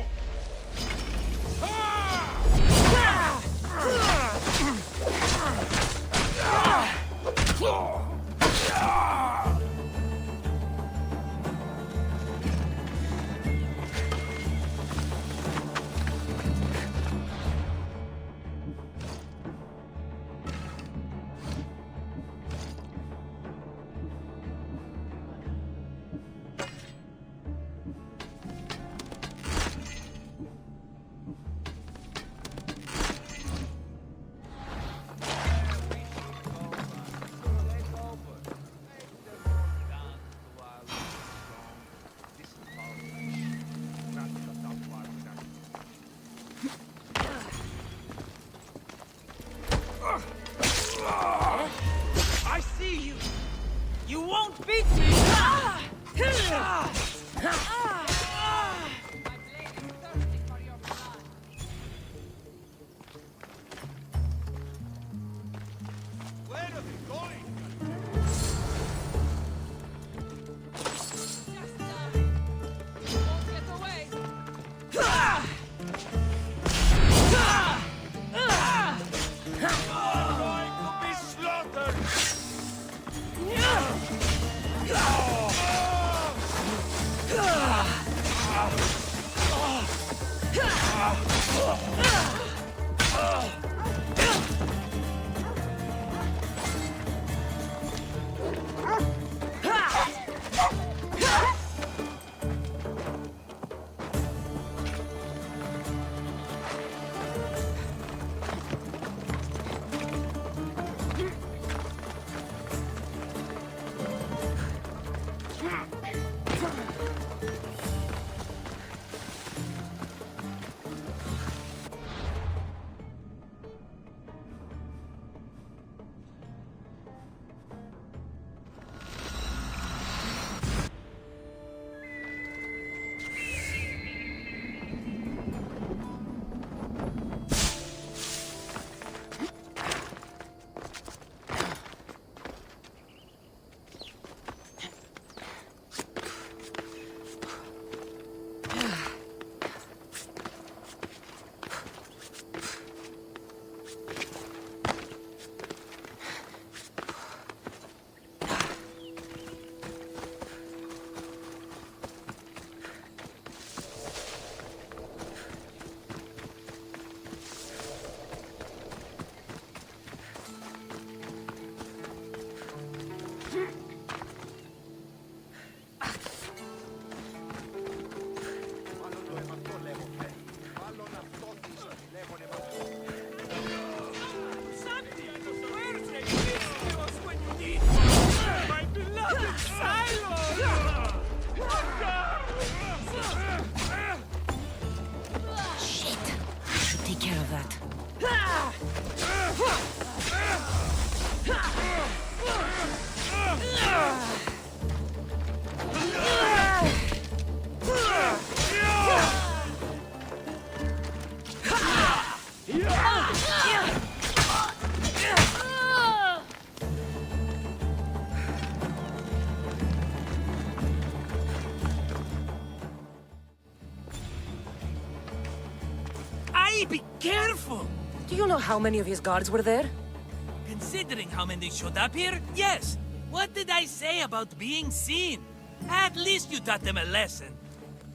I see you! You won't beat me! Where are they going? Won't get away. Going to be slaughtered! Ah! that. Be careful! Do you know how many of his guards were there? Considering how many showed up here, yes. What did I say about being seen? At least you taught them a lesson.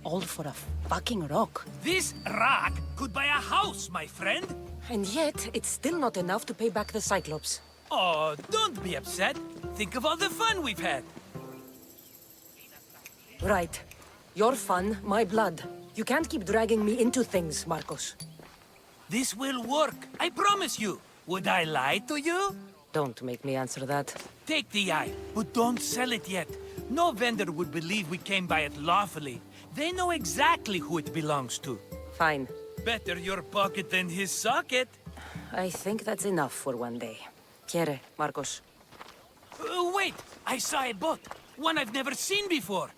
All for a fucking rock. This rock could buy a house, my friend. And yet, it's still not enough to pay back the Cyclops. Oh, don't be upset. Think of all the fun we've had. Right. Your fun, my blood. You can't keep dragging me into things, Marcos. This will work, I promise you. Would I lie to you? Don't make me answer that. Take the eye, but don't sell it yet. No vendor would believe we came by it lawfully. They know exactly who it belongs to. Fine. Better your pocket than his socket. I think that's enough for one day. Quiere, Marcos. Wait! I saw a boat. One I've never seen before.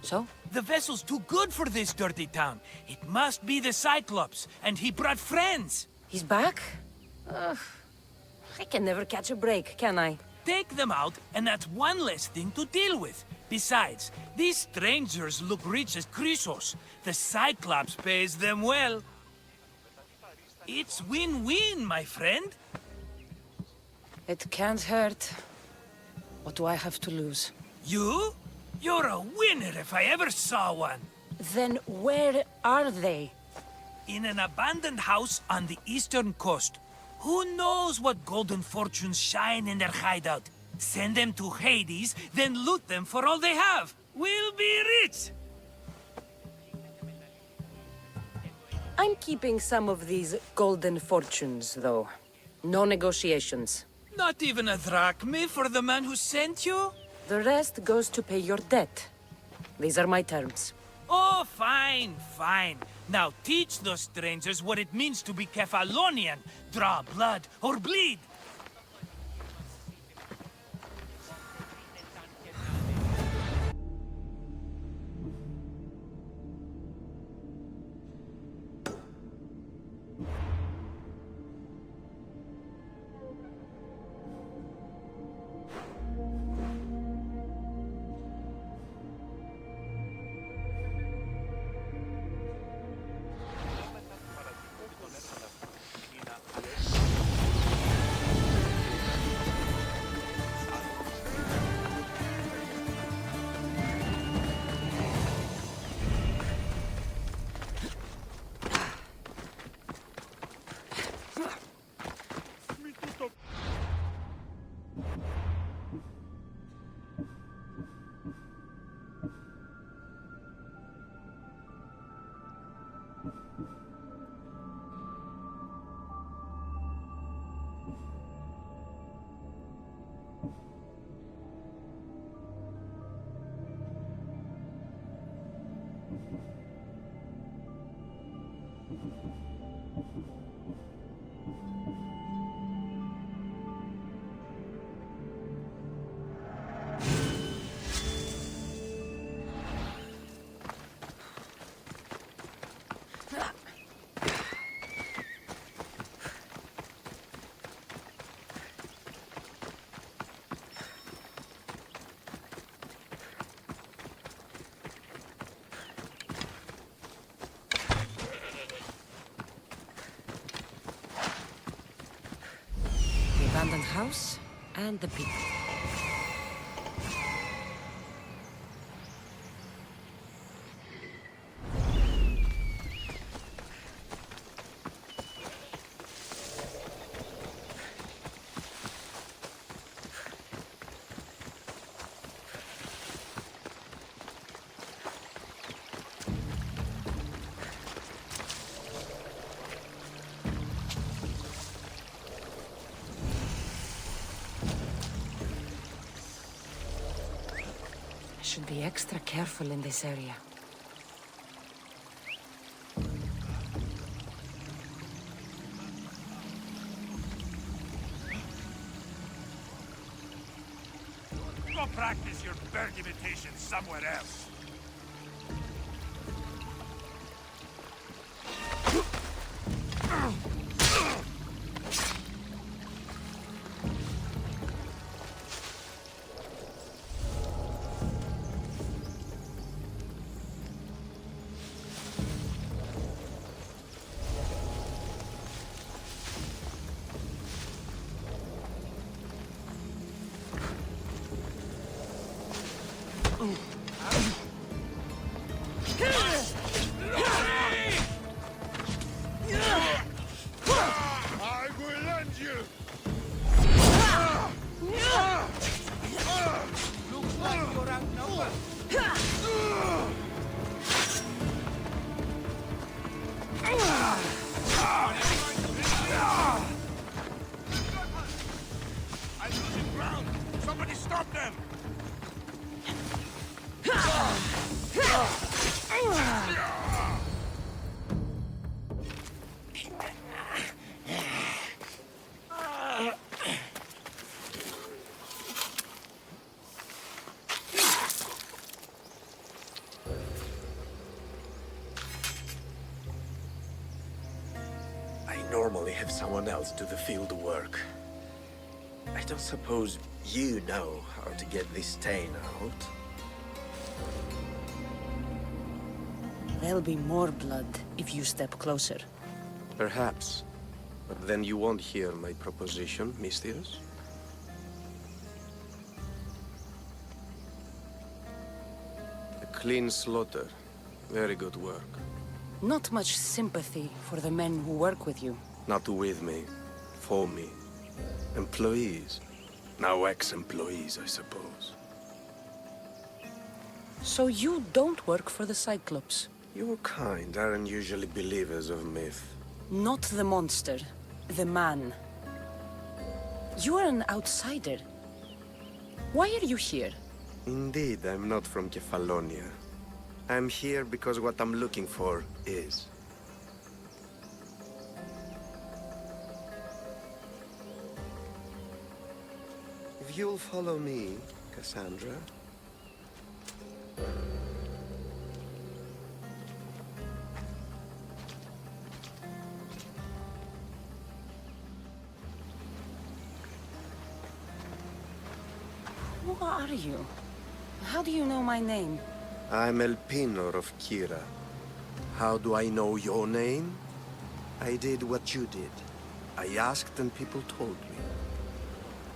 So? The vessel's too good for this dirty town. It must be the Cyclops, and he brought friends. He's back? I can never catch a break, can I? Take them out, and that's one less thing to deal with. Besides, these strangers look rich as Chrysos. The Cyclops pays them well. It's win-win, my friend. It can't hurt. What do I have to lose? You? You're a winner if I ever saw one. Then where are they? In an abandoned house on the eastern coast. Who knows what golden fortunes shine in their hideout? Send them to Hades, then loot them for all they have. We'll be rich! I'm keeping some of these golden fortunes, though. No negotiations. Not even a drachme for the man who sent you? The rest goes to pay your debt. These are my terms. Oh, fine, fine. Now teach those strangers what it means to be Kefalonian. Draw blood or bleed. Abandoned house and the people. Should be extra careful in this area. Go practice your bird imitation somewhere else. I will end you! Looks like you're outnumbered. I'm losing ground! Somebody stop them! I normally have someone else do the field work. I don't suppose you know how to get this stain out. There'll be more blood if you step closer. Perhaps. But then you won't hear my proposition, Mistius. A clean slaughter. Very good work. Not much sympathy for the men who work with you. Not with me. For me. Employees. Now ex-employees, I suppose. So you don't work for the Cyclops? Your kind aren't usually believers of myth. Not the monster. The man. You are an outsider. Why are you here? Indeed, I'm not from Kefalonia. I'm here because what I'm looking for is. If you'll follow me, Cassandra. Who are you? How do you know my name? I'm El Pinor of Kira. How do I know your name? I did what you did. I asked and people told me.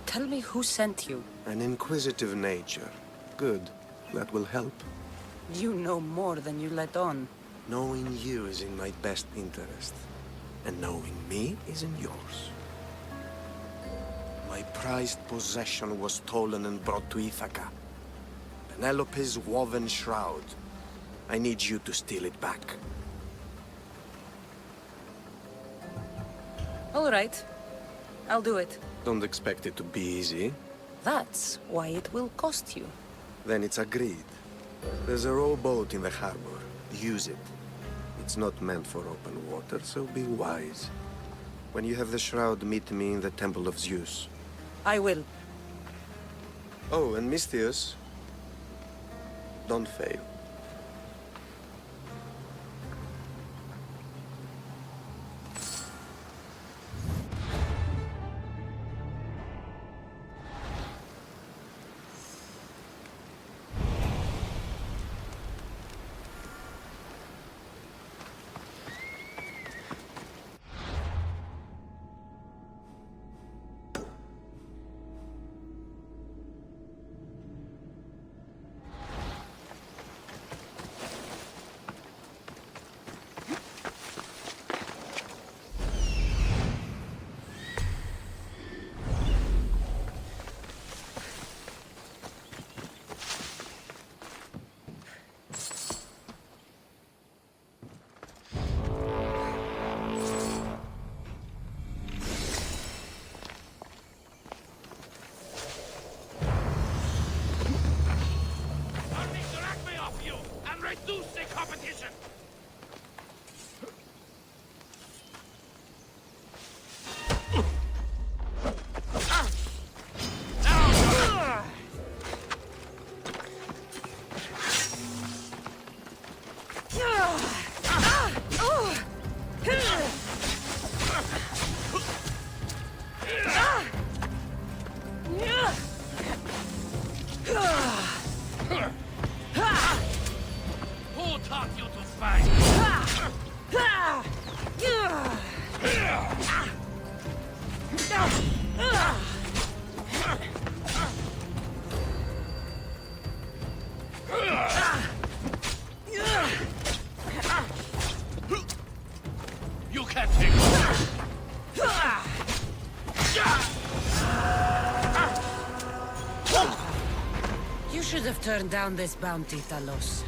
Tell me who sent you. An inquisitive nature. Good. That will help. You know more than you let on. Knowing you is in my best interest. And knowing me is in yours. My prized possession was stolen and brought to Ithaca. Penelope's woven shroud. I need you to steal it back. All right. I'll do it. Don't expect it to be easy. That's why it will cost you. Then it's agreed. There's a rowboat in the harbor. Use it. It's not meant for open water, so be wise. When you have the shroud, meet me in the Temple of Zeus. I will. Oh, and Mistius, don't fail. You can't take You should have turned down this bounty, Talos.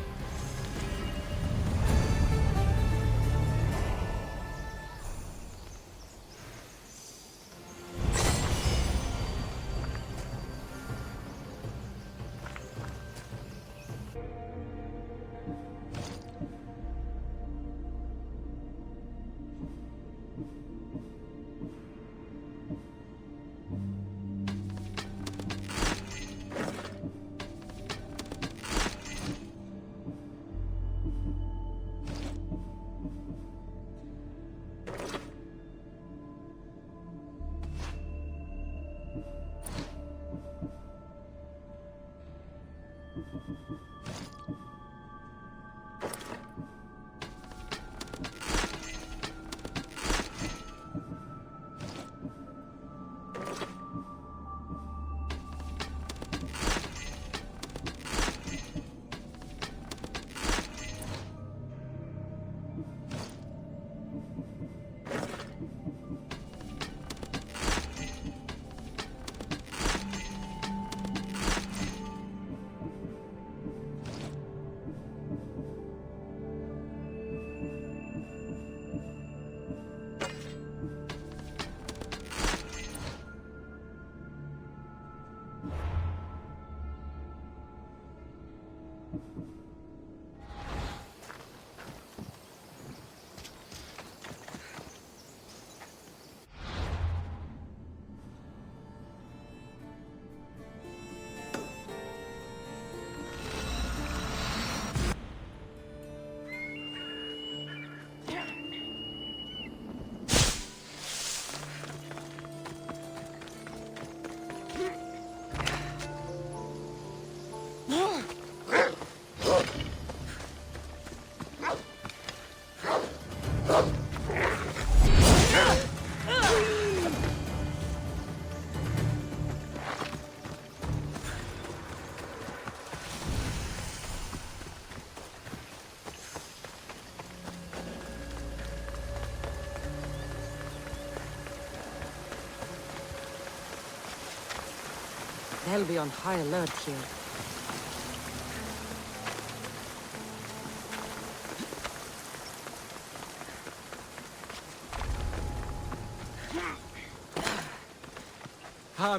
They'll be on high alert here.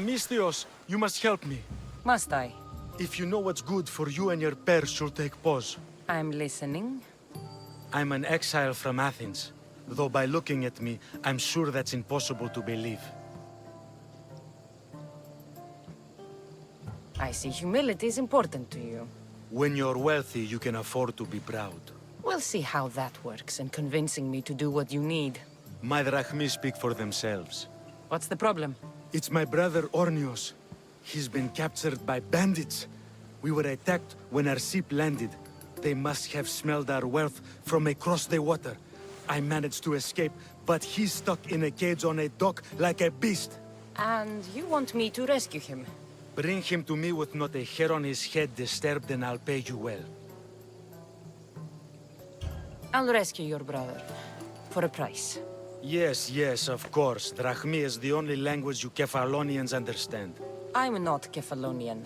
Mistios, you must help me. Must I? If you know what's good for you and your pairs, should take pause. I'm listening. I'm an exile from Athens. Though by looking at me, I'm sure that's impossible to believe. I see humility is important to you. When you're wealthy, you can afford to be proud. We'll see how that works in convincing me to do what you need. My drachmi speak for themselves. What's the problem? It's my brother Ornios. He's been captured by bandits. We were attacked when our ship landed. They must have smelled our wealth from across the water. I managed to escape, but he's stuck in a cage on a dock like a beast. And you want me to rescue him? Bring him to me with not a hair on his head disturbed, and I'll pay you well. I'll rescue your brother. For a price. Yes, yes, of course. Drachmi is the only language you Kefalonians understand. I'm not Kefalonian.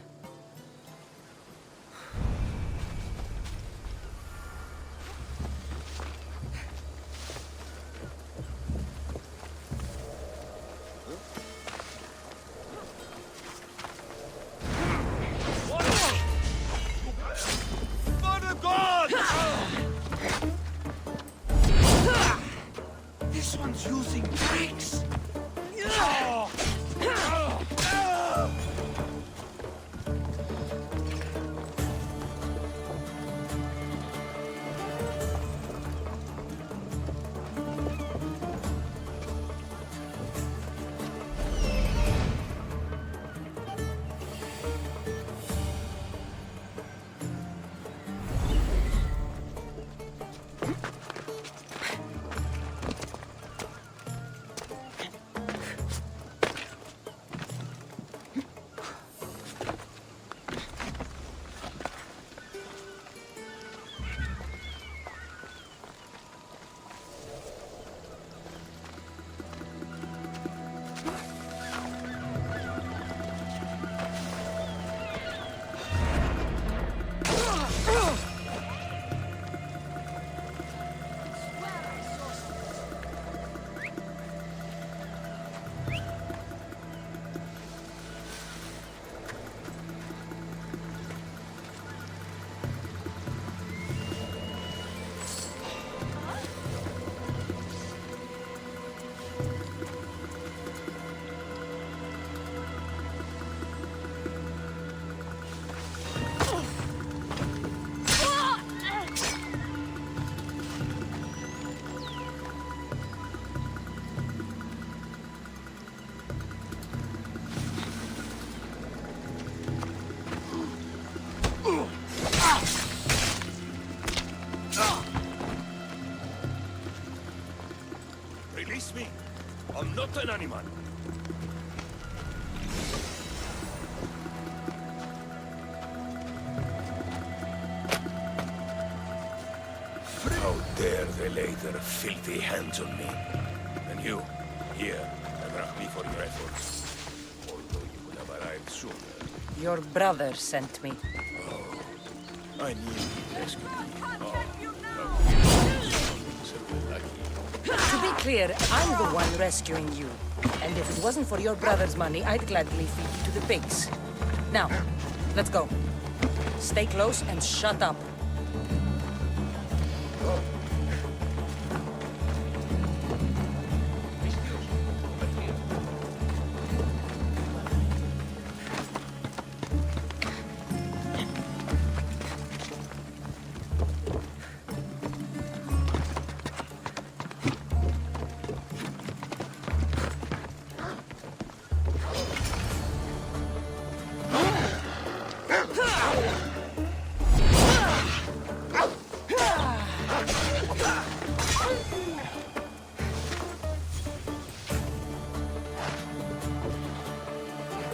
This one's using tricks! Release me. I'm not an animal. How dare they lay their filthy hands on me? And you, here, me for your efforts. Although you could have arrived sooner. Your brother sent me. Oh, I knew you'd rescue me. To be clear, I'm the one rescuing you. And if it wasn't for your brother's money, I'd gladly feed you to the pigs. Now, let's go. Stay close and shut up.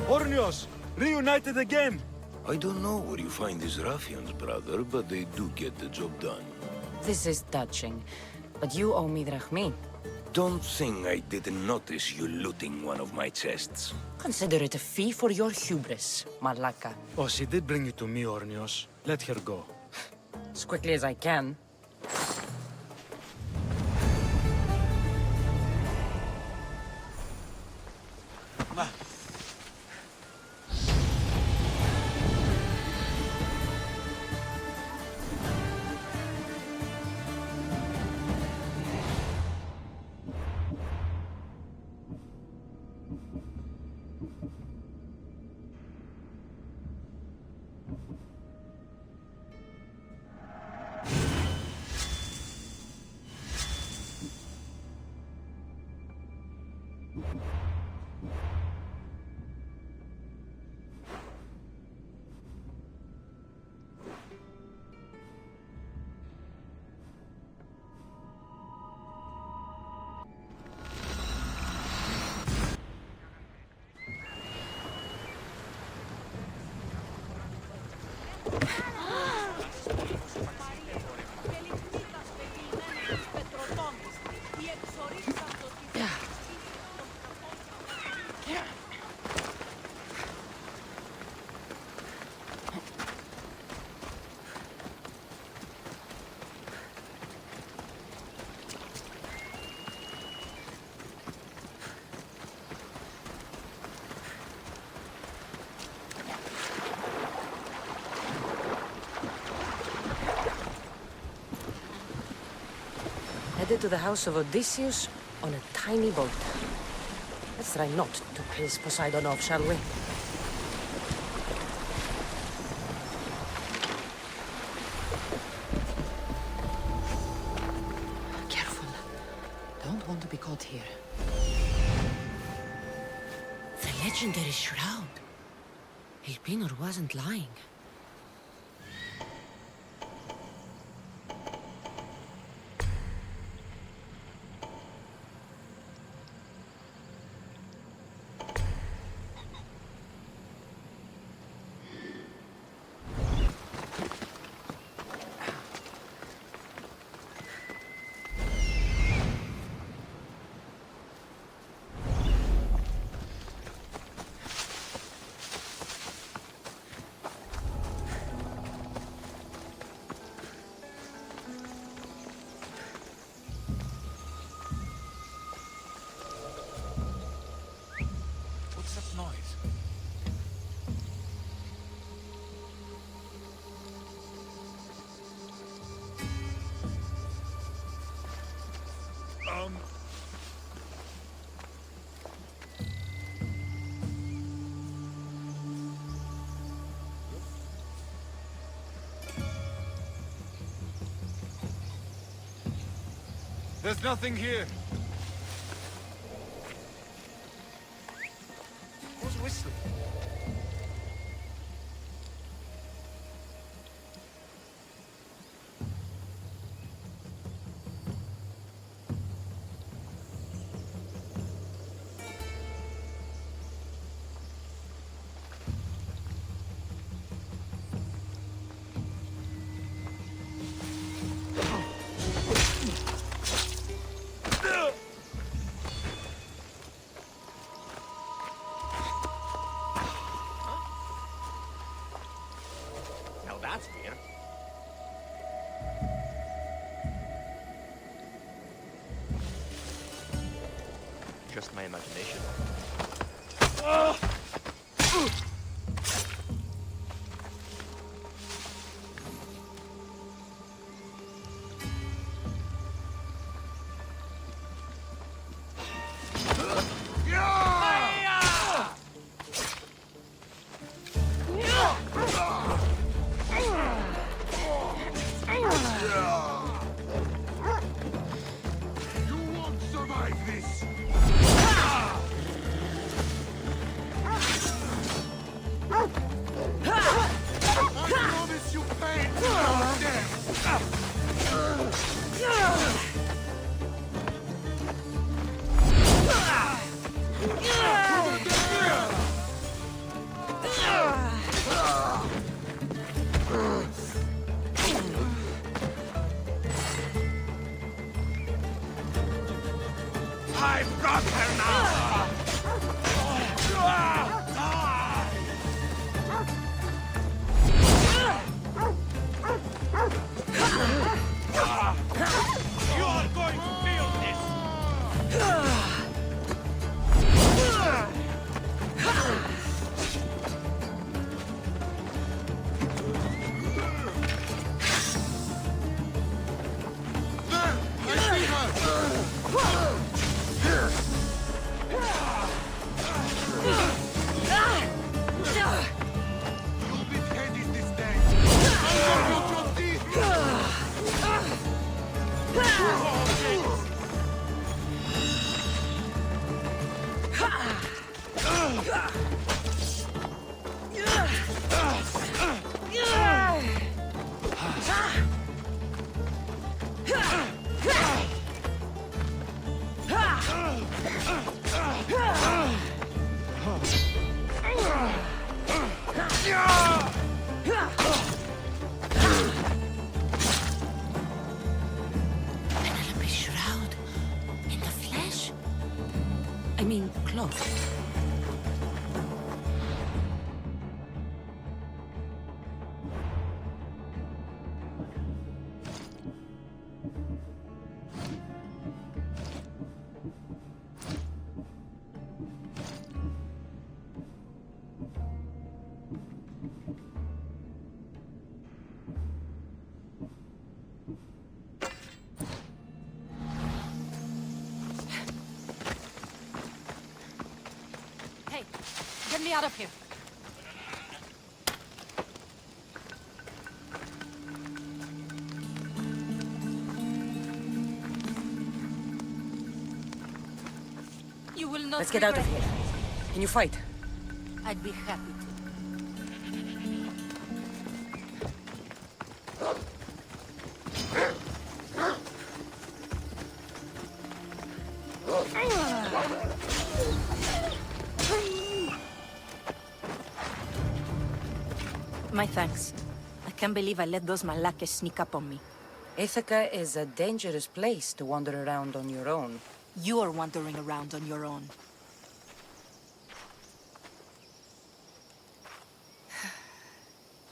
Ornios, reunited again! I don't know where you find these ruffians, brother, but they do get the job done. This is touching, but you owe me drachmi. Don't think I didn't notice you looting one of my chests. Consider it a fee for your hubris, Malaka. Oh, she did bring you to me, Ornios. Let her go. As quickly as I can. Headed to the house of Odysseus on a tiny boat. Let's try not to piss Poseidon off, shall we? Careful. Don't want to be caught here. The legendary shroud. Elpinor wasn't lying. There's nothing here. Who's whistling? That's weird. Just my imagination. I've got her now! You are going to feel this! Penelope's shroud in the flesh? I mean, cloth. Get me out of here. You will not Let's get out of regret here. Can you fight? it. I'd be happy to. My thanks. I can't believe I let those Malakes sneak up on me. Ithaca is a dangerous place to wander around on your own. You're wandering around on your own.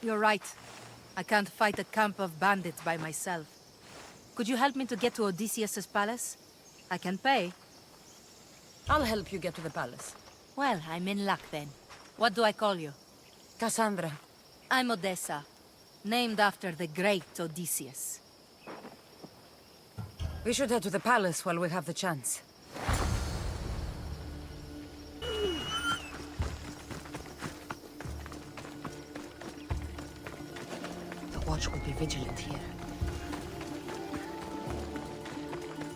You're right. I can't fight a camp of bandits by myself. Could you help me to get to Odysseus' palace? I can pay. I'll help you get to the palace. Well, I'm in luck then. What do I call you? Cassandra. I'm Odessa, named after the great Odysseus. We should head to the palace while we have the chance. The watch will be vigilant here.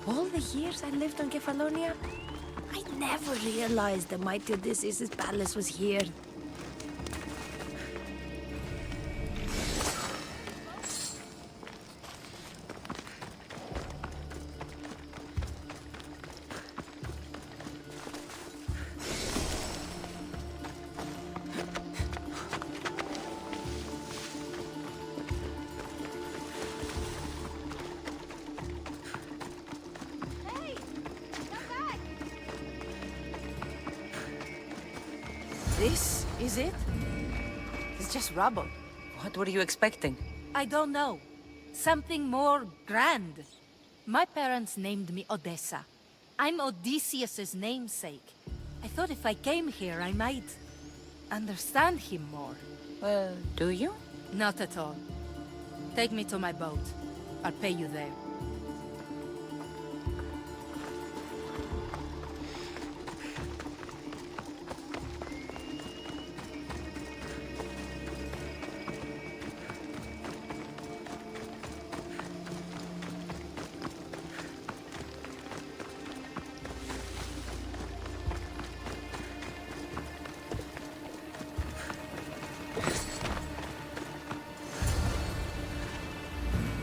All the years I lived on Kefalonia, I never realized the mighty Odysseus' palace was here. This is it? It's just rubble. What were you expecting? I don't know. Something more grand. My parents named me Odessa. I'm Odysseus's namesake. I thought if I came here, I might understand him more. Well, do you? Not at all. Take me to my boat. I'll pay you there.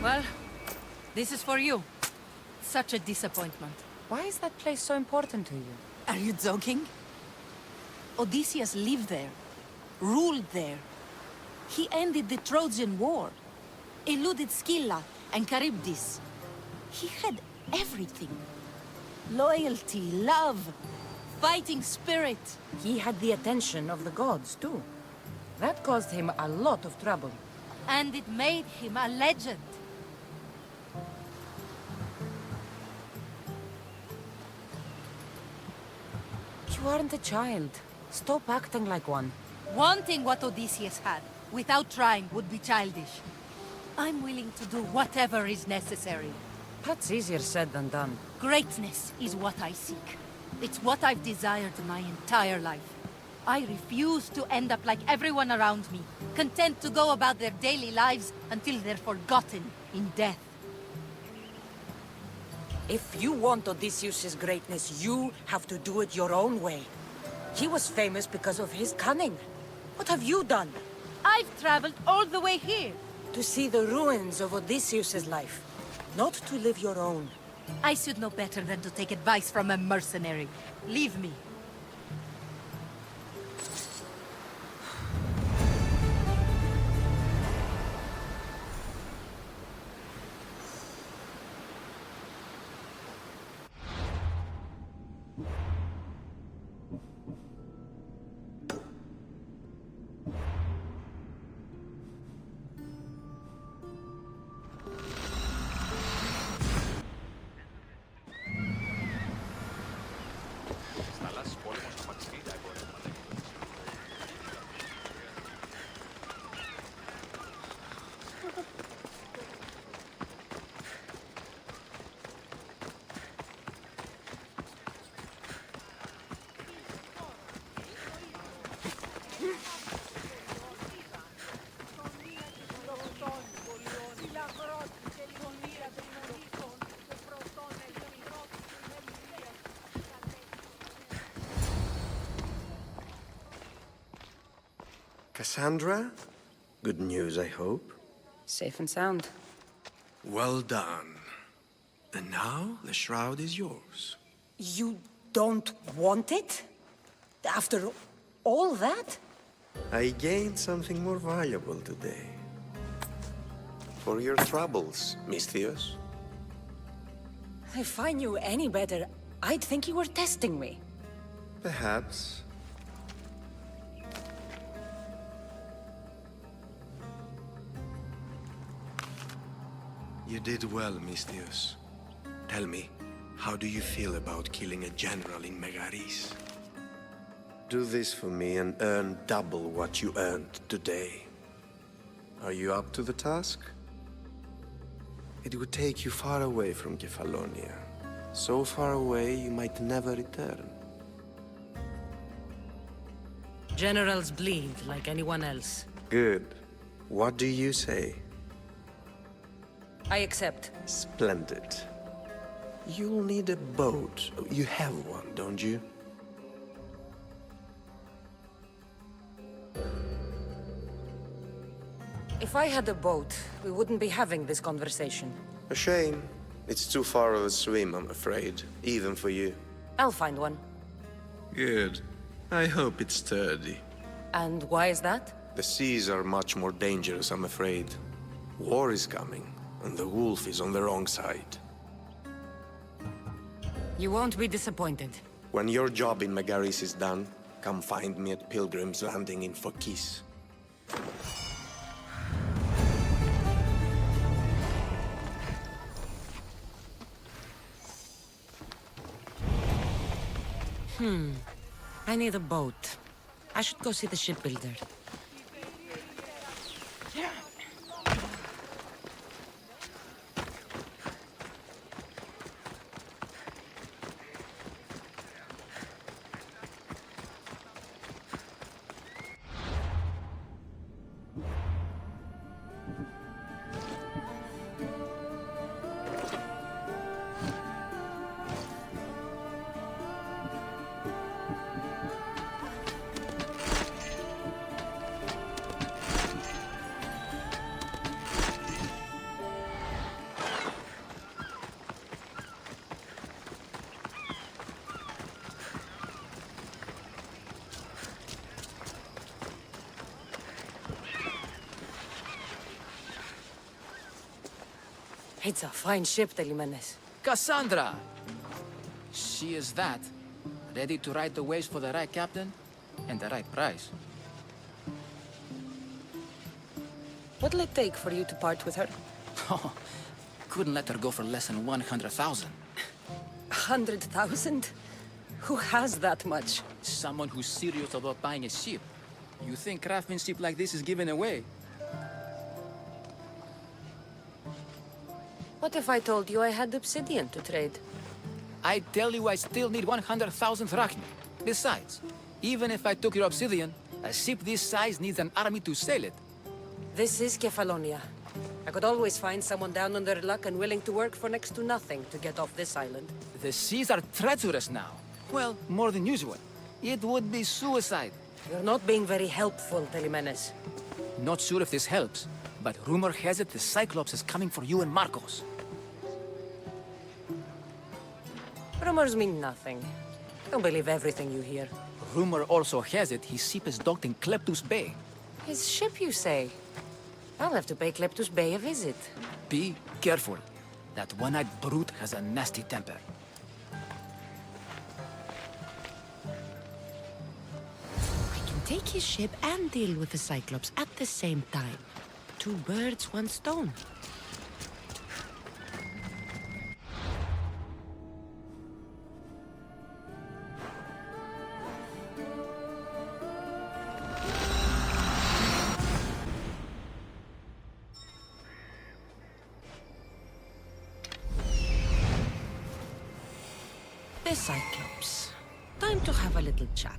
Well, this is for you. Such a disappointment. Why is that place so important to you? Are you joking? Odysseus lived there, ruled there. He ended the Trojan War, eluded Scylla and Charybdis. He had everything. Loyalty, love, fighting spirit. He had the attention of the gods, too. That caused him a lot of trouble. And it made him a legend. You aren't a child. Stop acting like one. Wanting what Odysseus had, without trying, would be childish. I'm willing to do whatever is necessary. That's easier said than done. Greatness is what I seek. It's what I've desired my entire life. I refuse to end up like everyone around me, content to go about their daily lives until they're forgotten in death. If you want Odysseus' greatness, you have to do it your own way. He was famous because of his cunning. What have you done? I've traveled all the way here. To see the ruins of Odysseus' life, not to live your own. I should know better than to take advice from a mercenary. Leave me. Cassandra? Good news, I hope. Safe and sound. Well done. And now, the shroud is yours. You don't want it? After all that? I gained something more valuable today. For your troubles, Misthios. If I knew any better, I'd think you were testing me. Perhaps. You did well, Misthios. Tell me, how do you feel about killing a general in Megaris? Do this for me and earn double what you earned today. Are you up to the task? It would take you far away from Kefalonia. So far away you might never return. Generals bleed like anyone else. Good. What do you say? I accept. Splendid. You'll need a boat. You have one, don't you? If I had a boat, we wouldn't be having this conversation. A shame. It's too far of a swim, I'm afraid. Even for you. I'll find one. Good. I hope it's sturdy. And why is that? The seas are much more dangerous, I'm afraid. War is coming, and the wolf is on the wrong side. You won't be disappointed. When your job in Megaris is done, come find me at Pilgrim's Landing in Phokis. I need a boat. I should go see the shipbuilder. It's a fine ship, Telimenes. Cassandra! She is that. Ready to ride the waves for the right captain and the right price. What'll it take for you to part with her? Oh, couldn't let her go for less than 100,000. 100,000? Who has that much? Someone who's serious about buying a ship. You think craftsmanship like this is given away? What if I told you I had obsidian to trade? I tell you I still need 100,000 drachmi. Besides, even if I took your obsidian, a ship this size needs an army to sail it. This is Kefalonia. I could always find someone down on their luck and willing to work for next to nothing to get off this island. The seas are treacherous now. Well, more than usual. It would be suicide. You're not being very helpful, Telimenes. Not sure if this helps, but rumor has it the Cyclops is coming for you and Marcos. Rumors mean nothing. Don't believe everything you hear. Rumor also has it his ship is docked in Kleptus Bay. His ship, you say? I'll have to pay Kleptus Bay a visit. Be careful. That one-eyed brute has a nasty temper. I can take his ship and deal with the Cyclops at the same time. 2 birds, 1 stone. The Cyclops. Time to have a little chat.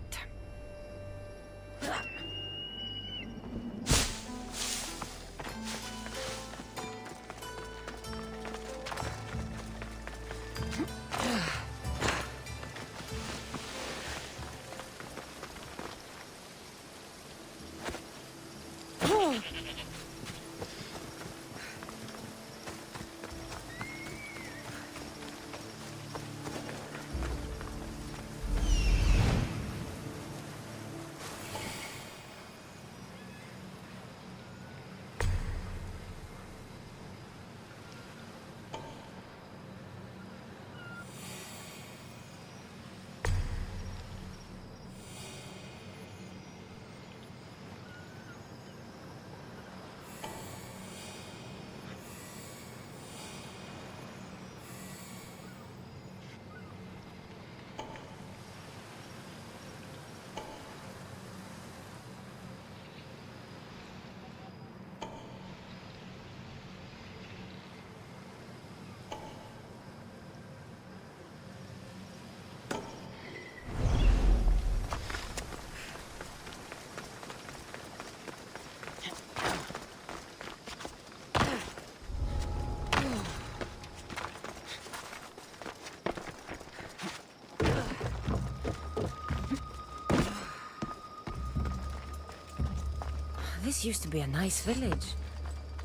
This used to be a nice village.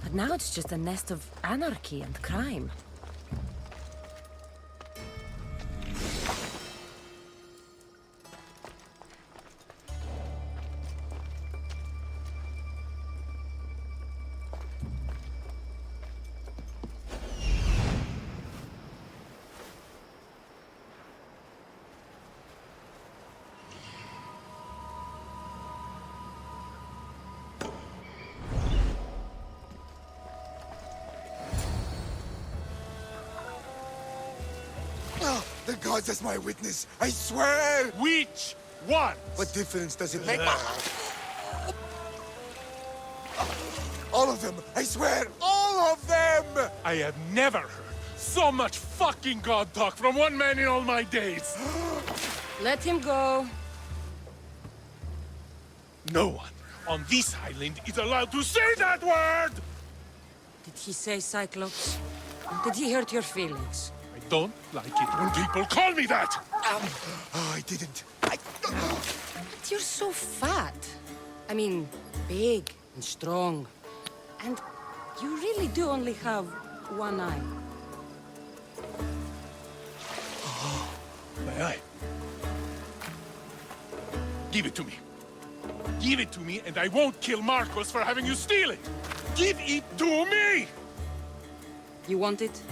But now it's just a nest of anarchy and crime. The gods as my witness, I swear! Which one? What difference does it make? All of them, I swear, all of them! I have never heard so much fucking god talk from one man in all my days. Let him go. No one on this island is allowed to say that word! Did he say Cyclops? Did he hurt your feelings? I don't like it when people call me that! Oh, I didn't. But you're so fat. I mean, big and strong. And you really do only have one eye. My eye. Give it to me. Give it to me, and I won't kill Marcos for having you steal it! Give it to me! You want it?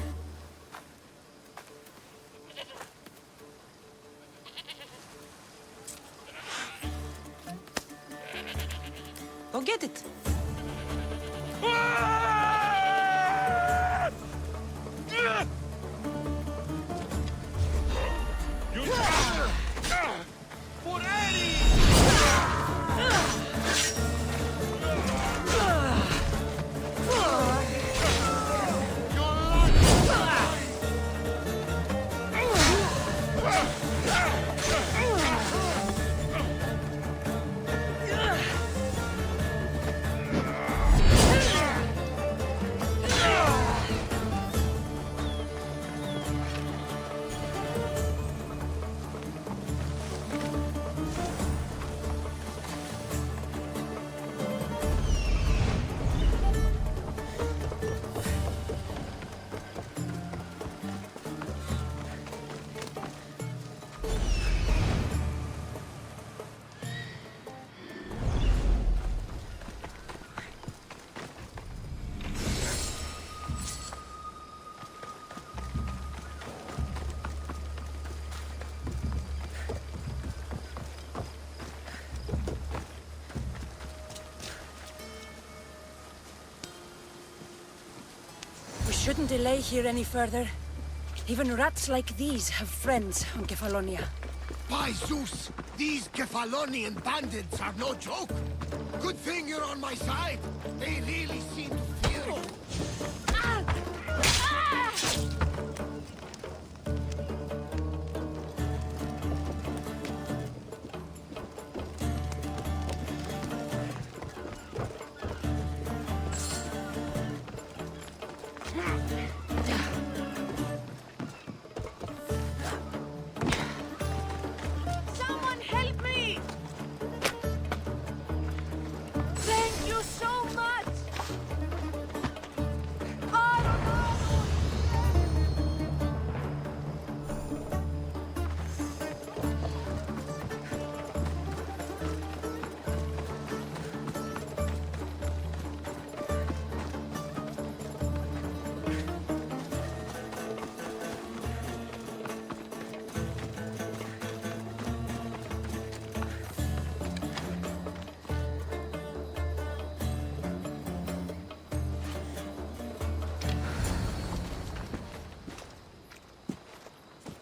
Go get it. We shouldn't delay here any further. Even rats like these have friends on Kefalonia. By Zeus, these Kefalonian bandits are no joke. Good thing you're on my side. They really seem to fear you. Someone help me! Thank you so much!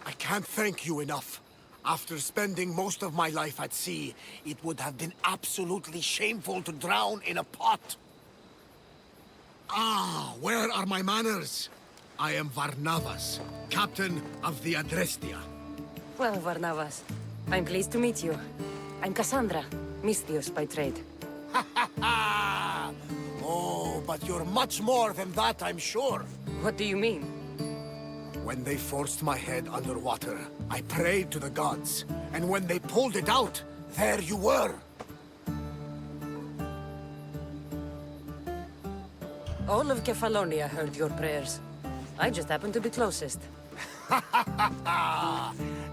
I can't thank you enough. After spending most of my life at sea, it would have been absolutely shameful to drown in a pot. Ah, where are my manners? I am Varnavas, captain of the Adrestia. Well, Varnavas, I'm pleased to meet you. I'm Cassandra, Misthios by trade. Oh, but you're much more than that, I'm sure. What do you mean? When they forced my head underwater, I prayed to the gods. And when they pulled it out, there you were. All of Kefalonia heard your prayers. I just happened to be closest.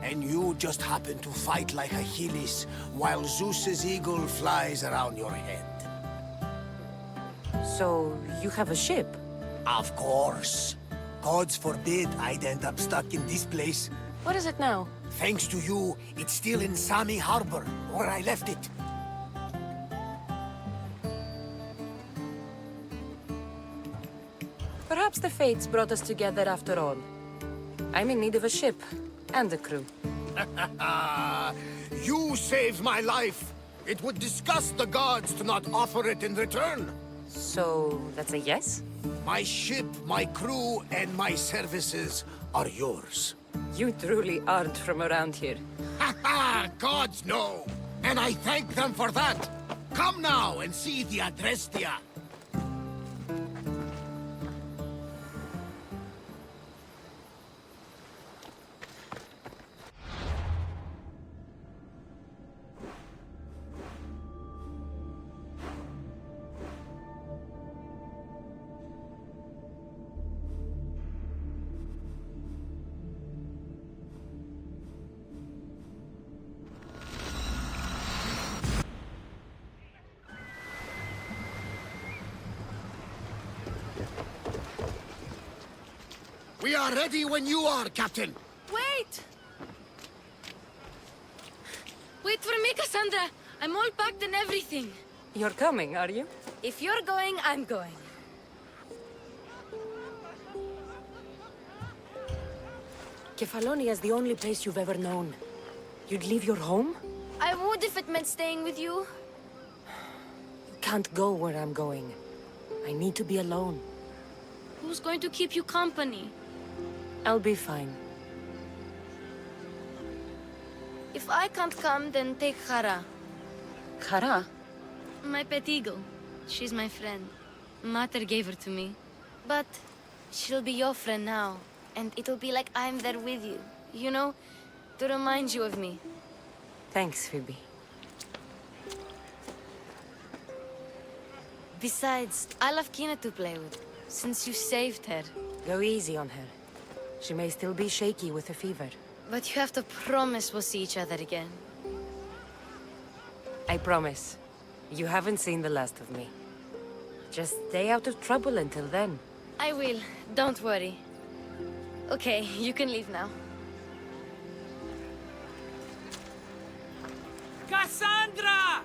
And you just happen to fight like Achilles, while Zeus's eagle flies around your head. So, you have a ship? Of course. Gods forbid I'd end up stuck in this place. What is it now? Thanks to you, it's still in Sami Harbor, where I left it. Perhaps the fates brought us together after all. I'm in need of a ship, and a crew. You saved my life. It would disgust the gods to not offer it in return. So, that's a yes? My ship, my crew, and my services are yours. You truly aren't from around here. Ha ha! Gods know! And I thank them for that! Come now and see the Adrestia! We are ready when you are, Captain. Wait! Wait for me, Cassandra. I'm all packed and everything. You're coming, are you? If you're going, I'm going. Kefalonia is the only place you've ever known. You'd leave your home? I would if it meant staying with you. You can't go where I'm going. I need to be alone. Who's going to keep you company? I'll be fine. If I can't come, then take Hara. Hara? My pet eagle. She's my friend. Mater gave her to me. But she'll be your friend now. And it'll be like I'm there with you. You know? To remind you of me. Thanks, Phoebe. Besides, I love Kina to play with. Since you saved her. Go easy on her. She may still be shaky with a fever. But you have to promise we'll see each other again. I promise. You haven't seen the last of me. Just stay out of trouble until then. I will. Don't worry. Okay, you can leave now. Cassandra!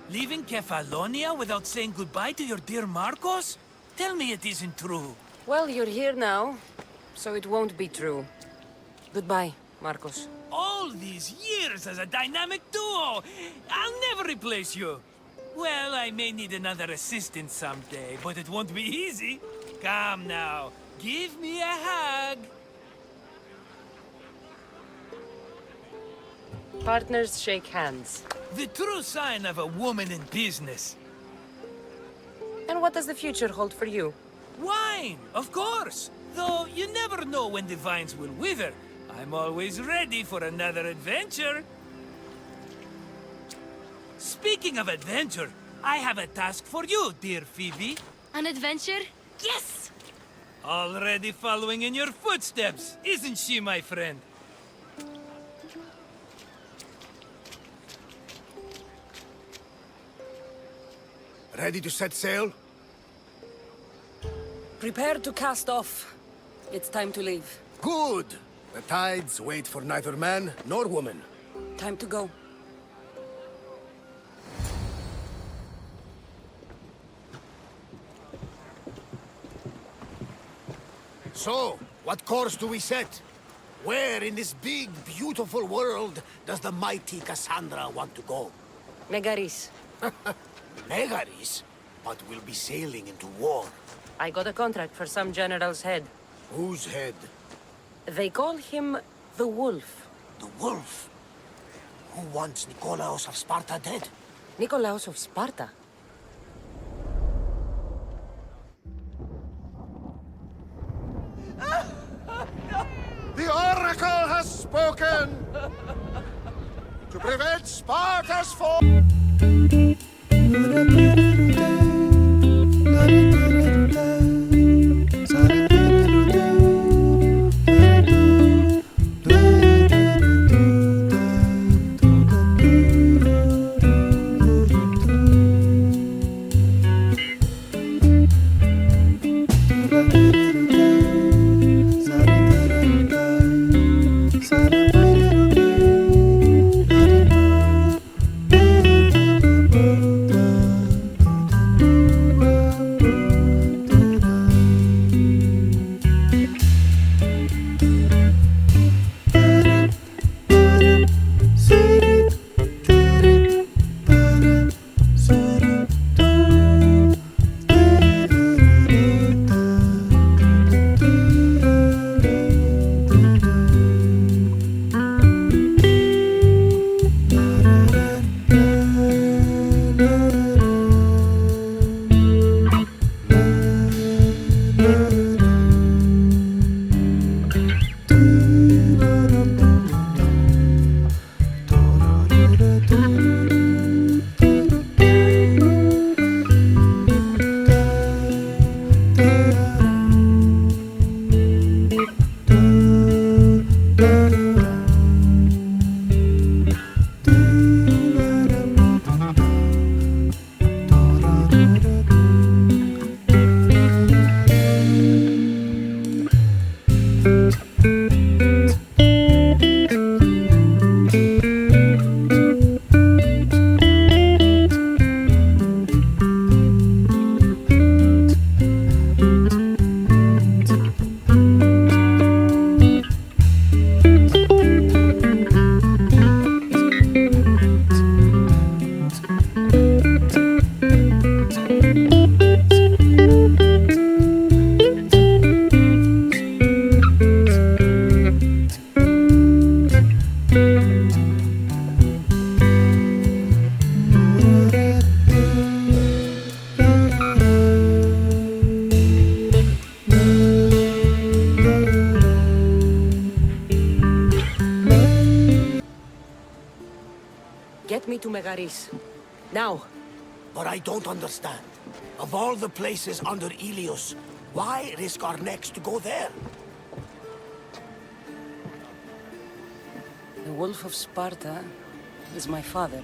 Leaving Kefalonia without saying goodbye to your dear Marcos? Tell me it isn't true. Well, you're here now, so it won't be true. Goodbye, Marcos. All these years as a dynamic duo! I'll never replace you! Well, I may need another assistant someday, but it won't be easy. Come now, give me a hug! Partners shake hands. The true sign of a woman in business. And what does the future hold for you? Wine, of course! Though you never know when the vines will wither. I'm always ready for another adventure. Speaking of adventure, I have a task for you, dear Phoebe. An adventure? Yes! Already following in your footsteps, isn't she, my friend? Ready to set sail? Prepare to cast off. It's time to leave. Good! The tides wait for neither man nor woman. Time to go. So, what course do we set? Where in this big, beautiful world does the mighty Cassandra want to go? Megaris. Megaris? But we'll be sailing into war. I got a contract for some general's head. Whose head? They call him the Wolf. The Wolf? Who wants Nikolaos of Sparta dead? Nikolaos of Sparta? The Oracle has spoken! To prevent Sparta's fall! Get me to Megaris. Now. But I don't understand. Of all the places under Ilios, why risk our necks to go there? The Wolf of Sparta is my father.